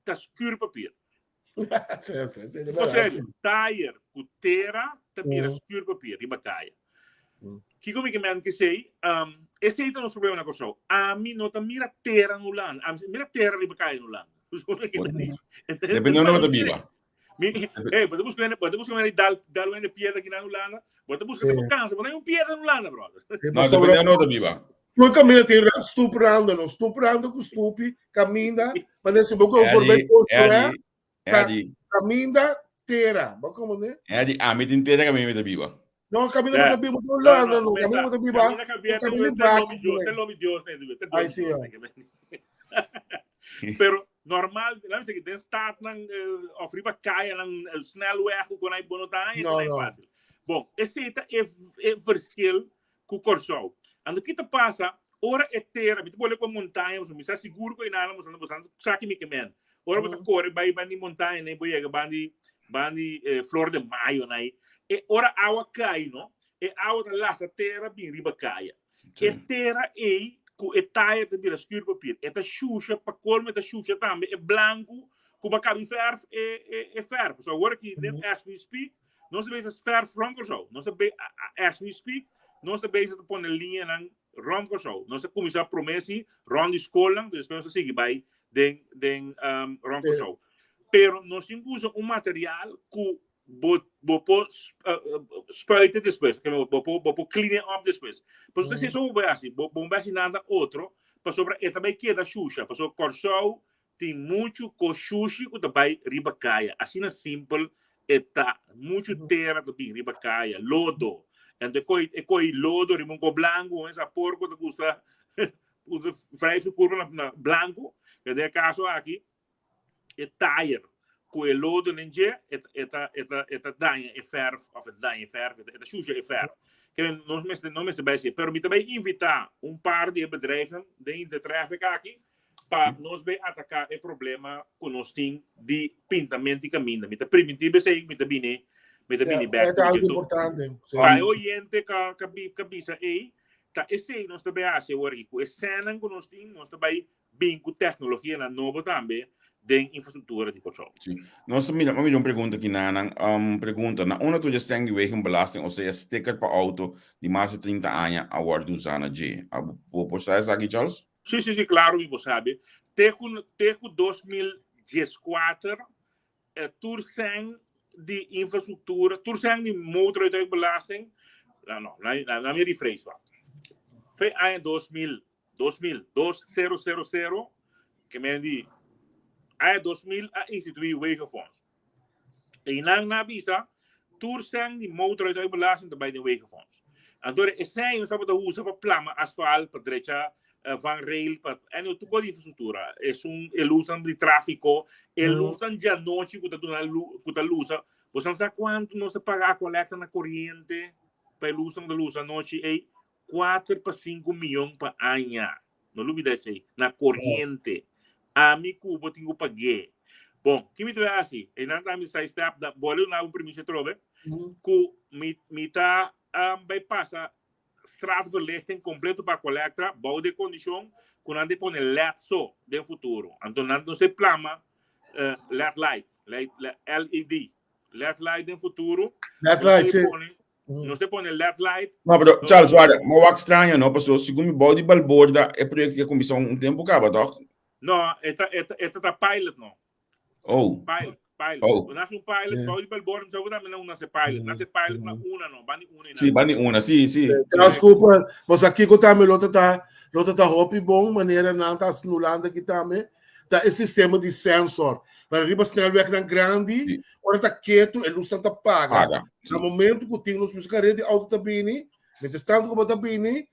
tá scuurpapier. Tire futeira tá vira scuurpapier, riba caia. Que como que me que sei, esse é o nosso problema na Corsol. A mim não tá mira terra no land, mira terra riba caia no land. Dependendo do biba. Podemos ver dar uma piedra aqui na Holanda, podemos buscar cansa, mas não piedra na Holanda, brother. Não, dependendo do biba. Não caminha tem estuprando, não estuprando com estupi, caminha, mas nesse boca eu vou ver caminha terra, como né? Amit inteira caminho da biba. Não, caminha muito bem, muito Holanda, não, caminha muito bem, Camina que havia caminha tem nome Deus, né? Aí sim, pero normal, laat me zeggen, den staat nang of riba kaya nang snelweg hoe kon hij bonotaan en kon fácil. Bom, esse é verschil com o Corsol. Ando que te passa, ora é terra, me bolé com montanha, mas me seguro que inala, mas ando saque me kemen. Ora bota corre vai bandi montanha, né, boiega bandi flor de maio, né? E ora água cai, não? E água da laça terra bem riba kaya. E terra é com etaia de bila schuur papier. Eta xuxa para colme eta xuxa também é branco, com bacabi verf é verf. So agora que as we speak, nós sabemos verf ronco so. Nós sabemos as we speak, nós sabemos de pôr linha nang ronco so. Nós começar promessa ronco escola, depois nós seguir vai den ronco so. Pero nós usa material que bopo spuiten depois, que bopo clean up depois. Pois você só vai assim, bom vai nada outro, para sobre e também queda xuxa, para sobre Corsol tem muito com xuxi que também riba caia. Assim é simples, eta muito terra também riba caia, lodo. Então coi lodo rimungo blanco, essa porco que custa o freiso curva na blanco, que é caso aqui é tire. Com o lodo ninja, eta danha e verf, of het danha e verf, eta suja e verf. Que não me bem ser, pero me também invitar par de bedrijven de Intertraffic aqui para nós bem atacar o problema que nós temos de pintamento de caminho. Me primitivo sei, me bine back. É algo importante. Para o gente cabeça aí, tá esse nós também acha o rico, esse cena que nós temos, nós também bem com tecnologia na nova também. De infraestructuur die Corsol. Sim. Nós temos uma pergunta aqui na pergunta na uma tu já tem de wegenbelasting ou seja sticker para auto de mais de 30 anos a guarda usando G. Você sabe aqui Charles? Sim, claro, você sabe. Teco 2014 tur zijn de infrastructuur, tur zijn de motoruitbelasting. Não, me rephrase wat. Foi ano 2000, que me di Aí 2000 a instituir wegenfonds. E na visa, tur zijn de motoruitbelasting também de wegenfonds. Então, esse é sabe da usa para plama asfalto, para direita, van rail, para e tu com infraestrutura. É ilusão de tráfego, ilusão de noite que tu usa. Você sabe quanto nós pagar a coleta na corrente para ilusão da luz à noite é 4 para 5 milhões para ano. Não duvida isso aí, na corrente. A mim cubo tenho que pagar. Bom, que me diz assim, e não tá me sai step da bola na primeiro trobe, que me tá vai passar straatverlichting completo para coleta, bouw de condição, que não depende LED só de futuro. Então não se plama LED light, LED light de futuro. LED light, sim. Não se põe LED light. Não, mas Charles, olha, mas é estranho, não, pessoal, segundo o bode balborda é projeto que começou tempo acaba, tá? Não, é pilot não. Oh. Pilot. Oh. Nasce pilot, bouw de balborda, não sabe não nasce pilot. Nasce pilot na una não, bani una. Sim, bani una, sim. Desculpa, mas aqui que também lota tá hop bom, maneira não tá anulando aqui também. Tá esse sistema de sensor. Para riba snelweg na grande, ora tá quieto, ele não tá paga. No momento que tem nos carreira de auto tabini, metestando como tabini,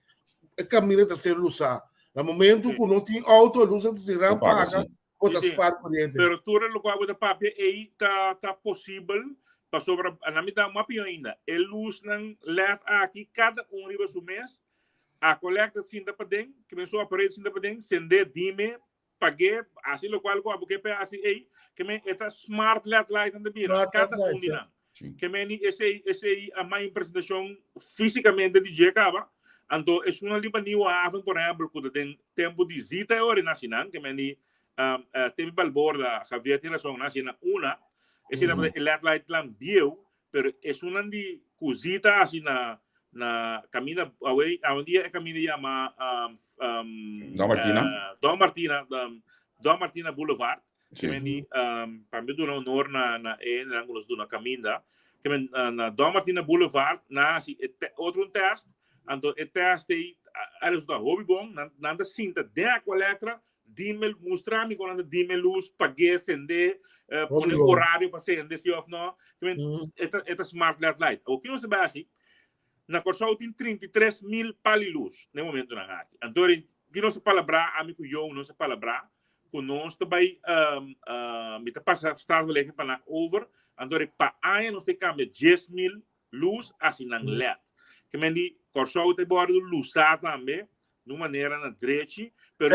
é caminho tá ser lusa. No momento que não tem auto, ele não se ram paga, bota spar por dentro. Pero tu lo que bota papel aí tá possível para sobre na mitad uma pior ainda. Ele usa let aqui cada riba do mês, a coleta sinda para dentro, que começou a aparelho sinda para dentro, sender dime paguei, assim lo qual com porque assim aí que me esta smart LED light na bira cada unidade que me esse a minha apresentação fisicamente de dia acaba então é uma liba new haven por exemplo que tem tempo de visita hora nacional que me tem balborda Javier tem razão nacional uma esse LED light lá bio pero é uma de cosita assim na camina away a un dia camina llama Dom Martina Boulevard que meni para mim do nor na ângulos do na caminda que men na Dom Martina Boulevard na si outro teste então o teste alles da hobby bom, nanda sinta de aqua letra, dimel mostrar-me quando dimel luz, paguei, acender, põe horário para acender, se ou não, é smart light. O que você vai assim? Na Corsol tem 33 mil palilus no momento na aqui. Então, que não se palabra, amigo eu não se palabra, com nós também, me tá passando estado leve para over, então para aí nós temos que 10 mil luz assim na LED. Que me diz, Corsol tem bordo luzar também, de maneira na direita, pero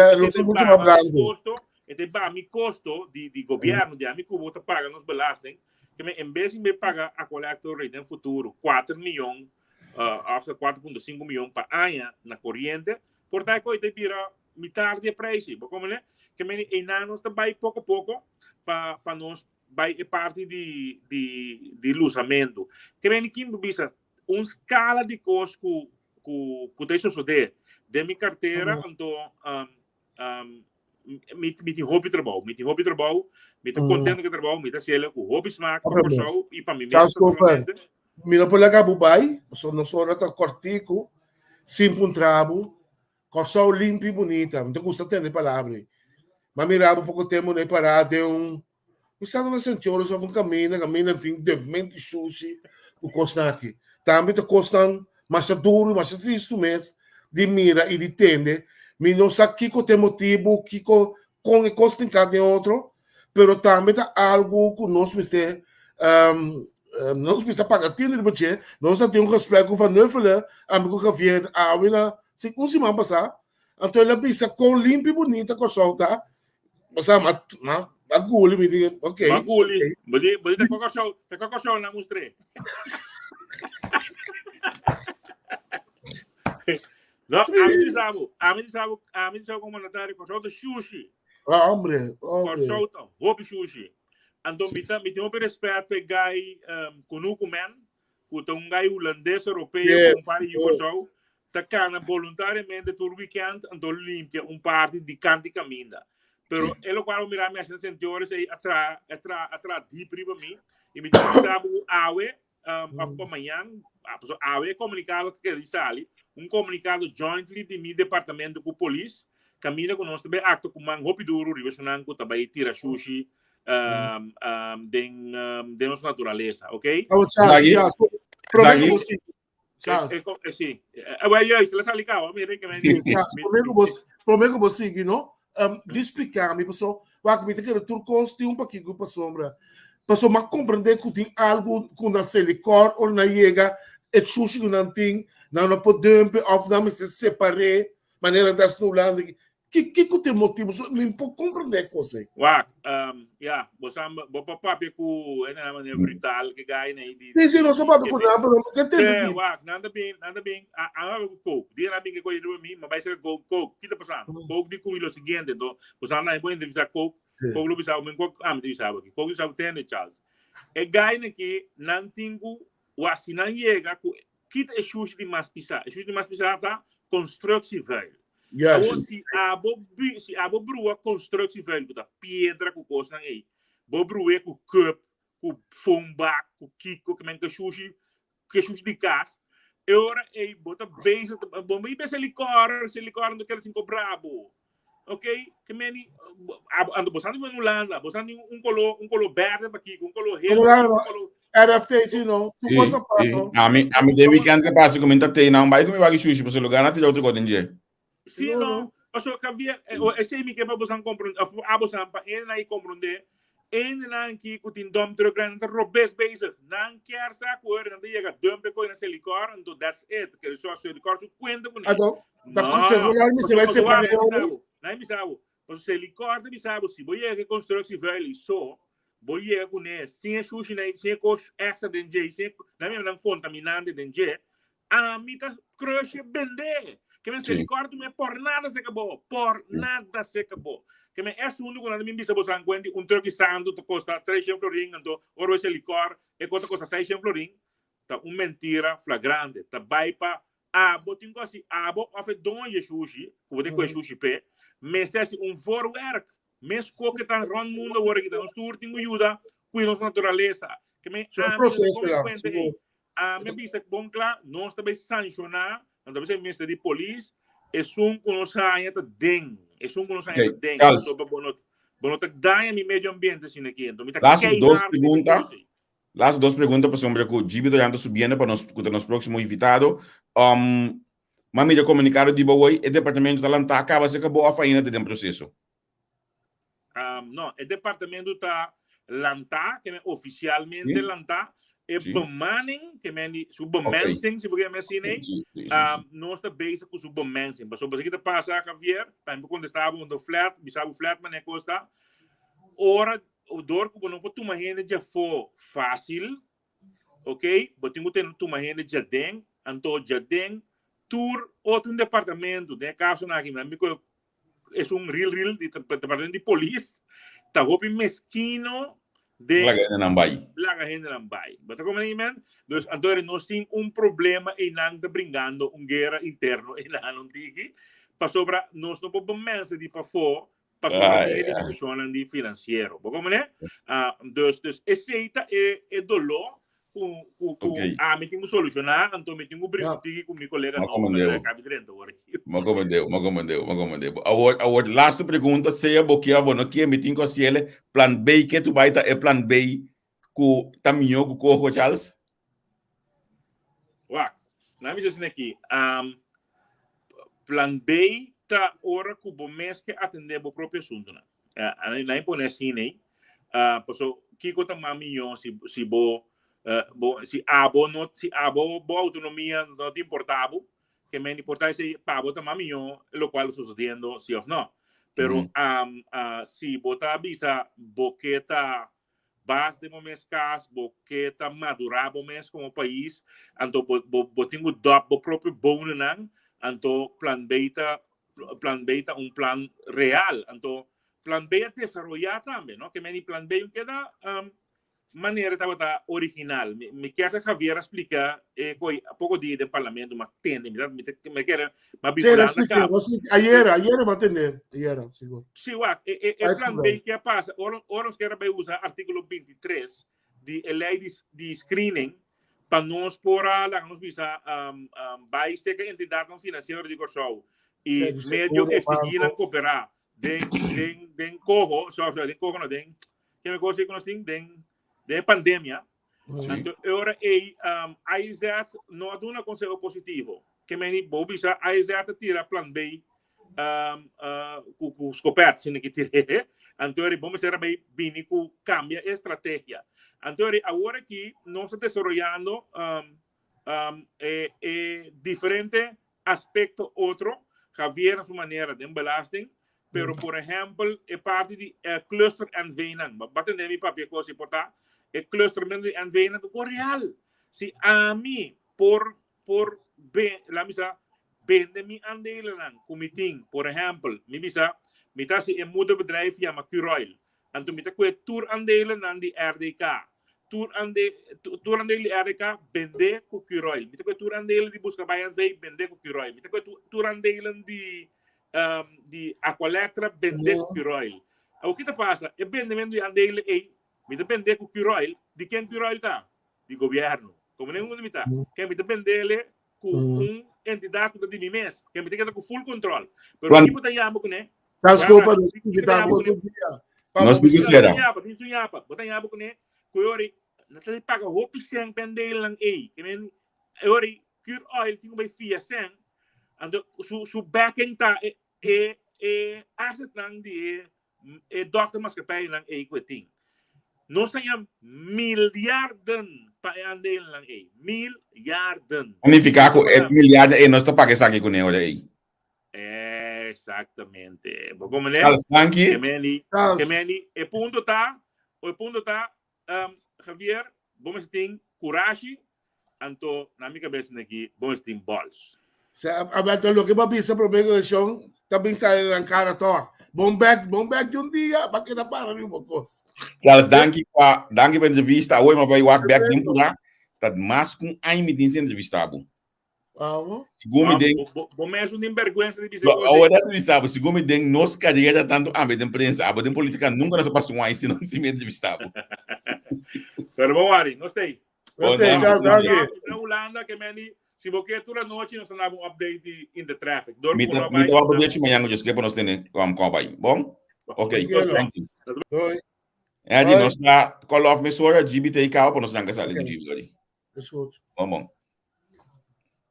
tem bem custo de governo, de amigo que paga nos belasting, que me em vez de me pagar a colector rate no futuro 4 milhões after 4,5 milhões para ano na corrente, portanto, eu tenho que metade de preço. Como é? Que me nós também pouco a pouco para nós vai parte de luzamento. Que me que bisa uma escala de custo que tem suceder de minha carteira, então me hobby trabalho, me contente que trabalho, me sei o hobby smack para o e para mim mesmo. Mira por lá Bubai, não sou rata cortico, simples trabo, corsão limpo e bonita. Não custa ter palavra. Mas mirava um pouco tempo nem parar de me sabe na senhora só caminha tem de sushi o custa aqui. Também te custam mais duro, mais triste mês de mira e de tende. Me não sabe que tem motivo, que com o custo em cada outro, pero também tá algo que nós me ser não precisa pagar tinha de bater, nós temos respeito com o Vanessa, amigo que vier a Avila, se um semana passar, então ele precisa com limpo e bonita com solta, passar uma bagulho me diga, ok. Bagulho, bolita com show na mostrei. Não, a mim sabe como mandatário com show de sushi. Hombre. Com show hobby sushi. Então, me tem um respeito gai conuco man, que tem gai holandês europeu, compare o show, tá cana voluntariamente todo weekend, então limpia parte de canto de caminha. Pero ele quando mirar minhas sensores aí atrás de para mim, e me sabe o awe para amanhã, a awe comunicado que ele sale, comunicado jointly de meu departamento com a polícia, caminha com nós também acto com man hopi duro, ribesunang ko também tira sushi. De nossa natureza, ok? Prometo você, não? De explicar, me passou, me tem que turcos tem pouquinho para sombra, passou mas compreender que tem algo com na silicone ou na chega, é sushi que não tem, não pode dump, ou não se separar, maneira das nulando. Que tem motivo? Me pode compreender coisa. Você papai com é maneira brutal que gai né Sim, não sou papai com nada, mas que tem. Nada bem. A coco, dia na bem que coisa de mim, mas vai ser coco, que tá passando? Coco de comigo o seguinte, então, você não pode entrevistar coco lo bisa o coco, entrevistar aqui. Coco sabe ter né Charles. É gai né que não tingo o assinan chega que é sushi de mais pisar tá construção velho. Yes. Se abo brua construção velho da pedra com coisa aí. Bo brua com cup, com fomba, com kiko, que menga sushi de casa. E ora ei bota bem, bom me pensa licor não quer cinco brabo. Ok? Que meni ando bosando no Holanda, bosando colo verde para aqui, colo relo, RFT, não. Tu gosta para a mim de weekend que passa comenta tem não vai comer bagulho sushi para o lugar não tem outro coisa ninguém. Sim, não. Paso que havia esse me que para você compreender, a você para ele aí compreender, ele não que o tem dom de grande robes base, não quer saber, não chega dom de coisa nesse licor, então that's it, que só se licor se conta com isso. Da consegurar me vai separar. Não me sabe. Paso se licor me sabe se vou ir que construção velho só, vou ir com ele, sem sushi nem sem coisa extra de sem não contaminante de a mim tá crush bender. Que me se licor me por nada se acabou, que me é o único quando me dice você encontra truque santo que custa 300 florin, então ora esse licor e custa 600 florin, tá mentira flagrante, tá vai para botinho assim, of donje sushi, que vou ter com sushi pé, mas é forwerk, mas que tá rond mundo agora que tá nos tour tem ajuda com nossa natureza, que me me dice bom claro, nós também sancionar. Então, você ministro de polícia, conhecimento de DEM. Ok, Charles. Sobre bonota ganha mi meio ambiente assim aqui. Então, Las dos preguntas para sombra que o Gibi está subindo para nos próximo invitado. Mami de comunicado de hoje, o departamento da Lanta acaba se acabou a faina dentro do processo. Não, o departamento está Lanta, que é oficialmente Lanta, e bemanning, que é submensing, se você me assim, nós está basic com submensing. Mas sobre o que passa, Javier, quando estava no flat, bisava o flat, mas custa, ora, o dor que não pode tomar renda já foi fácil, ok? Mas tem que ter tomar renda já den, então já den, tour outro departamento, né? Caso na aqui, mas é real departamento de polícia, tá roupa mesquino de laga renda não vai. Mas como é que dus então nós temos problema e não está brincando guerra interno e não tiki, para sobra nós não podemos mensa de para fora. Passou de discussão de financeiro. Como é? Dus aceita e dolor com me tenho solucionar, então me tenho brigar com meu colega não cabe dentro agora aqui. Mas comandeu. A last pergunta seja porque a bono que me tenho que ele plan B que tu vai tá é plan B com taminho com corro Charles. Uau, na minha assim aqui, plan B tá hora que o mês que atender o próprio assunto, né? Na impõe assim, né? Porque que conta maminho se boa autonomia não te importava, que me importa se para botar maminho, lo cual sucedendo se ou não. Pero se botar avisa boqueta base de momentos cas, boqueta madurar momentos como país, então botinho do próprio bônus não, então plan B plan real, então plan B é desarrollar também, não? Que me plan B queda maneira tá original. Me quer Javier explicar foi há pouco dia do parlamento, mas tende me quer mas vinculando cá. Ayer vai atender, seguro. Sim, plan B que passa, ora os quer usar artigo 23 de lei de screening para nós por lá nos visa vai ser que entidade financeira de Corsol e meio exigir cooperar den corro, só den corro não den que me gosta que nós tem de pandemia. Então, agora a IZET não há um conselho positivo. Que me bobisa a IZET tira plan B com os copertos que tira. Então, vamos ser bem com cambia estratégia. Então, agora que nós estamos desenvolvendo diferente aspecto outro, Javier a sua maneira de belasting, pero por exemplo, é parte de cluster and veinan. Batem mi papel coisa importante. O clusterment de anvena do real. Se a mim por la misa vende mi andelen comiting, por exemplo, mi bisa mi tá se moederbedrijf chama Curoil. En toen mi tá com tour andelen aan die RDK. Tour andelen RDK vende com Curoil. Mi tá com tour andelen die busca bayan zai vende com Curoil. Mi tá com tour andelen de Aqualetra vende com Curoil. O que tá passa? É vendimento de andelen me depende com o Curoil, de quem Curoil está? De governo. Como nenhum de está. Quem me depende com entidade de mim mesmo. Quem me tem que ter com full control. Mas o que está chamando com ele? Desculpa, nós temos que ser. Bota chamando com ele. Cuori, não tem paga roupa sem pendel lang aí. Que men, ori Curoil tem uma fia sem. Ando su backing tá asset lang de doctor mascapay lang aí com ting. Nós temos miljarden para andar lá aí. Miljarden. Significa que miljarden e nós estamos pagando isso aqui com ele aí. Exatamente. Como é? Thank Kemeni, o ponto tá, Javier, vamos ter coragem, então, na minha cabeça aqui, vamos ter bols. Aberto lo que va a pisar por medio de Sean, também sai na cara toda. Bom back de dia, para que não para nem uma coisa. Charles, danke pela entrevista. Hoje eu vou walk back tempo lá. Tá mais com a imediência entrevistado. Segundo bom mesmo nem vergonha de dizer. Agora tu sabe, segundo me den nos cadeira tanto a de imprensa, a de política nunca nos passou mais se não se me entrevistado. Pero bom, Ari, gostei. Gostei, Charles, danke. Na Holanda que me Se você toda noite nós temos um update de Intertraffic. Mita update manhã just que para nós ter compai. Bom? Ok. Thank you. Oi. É de nós lá call off me sora GBT cá para nós não gastar de GB. Escuto. Bom.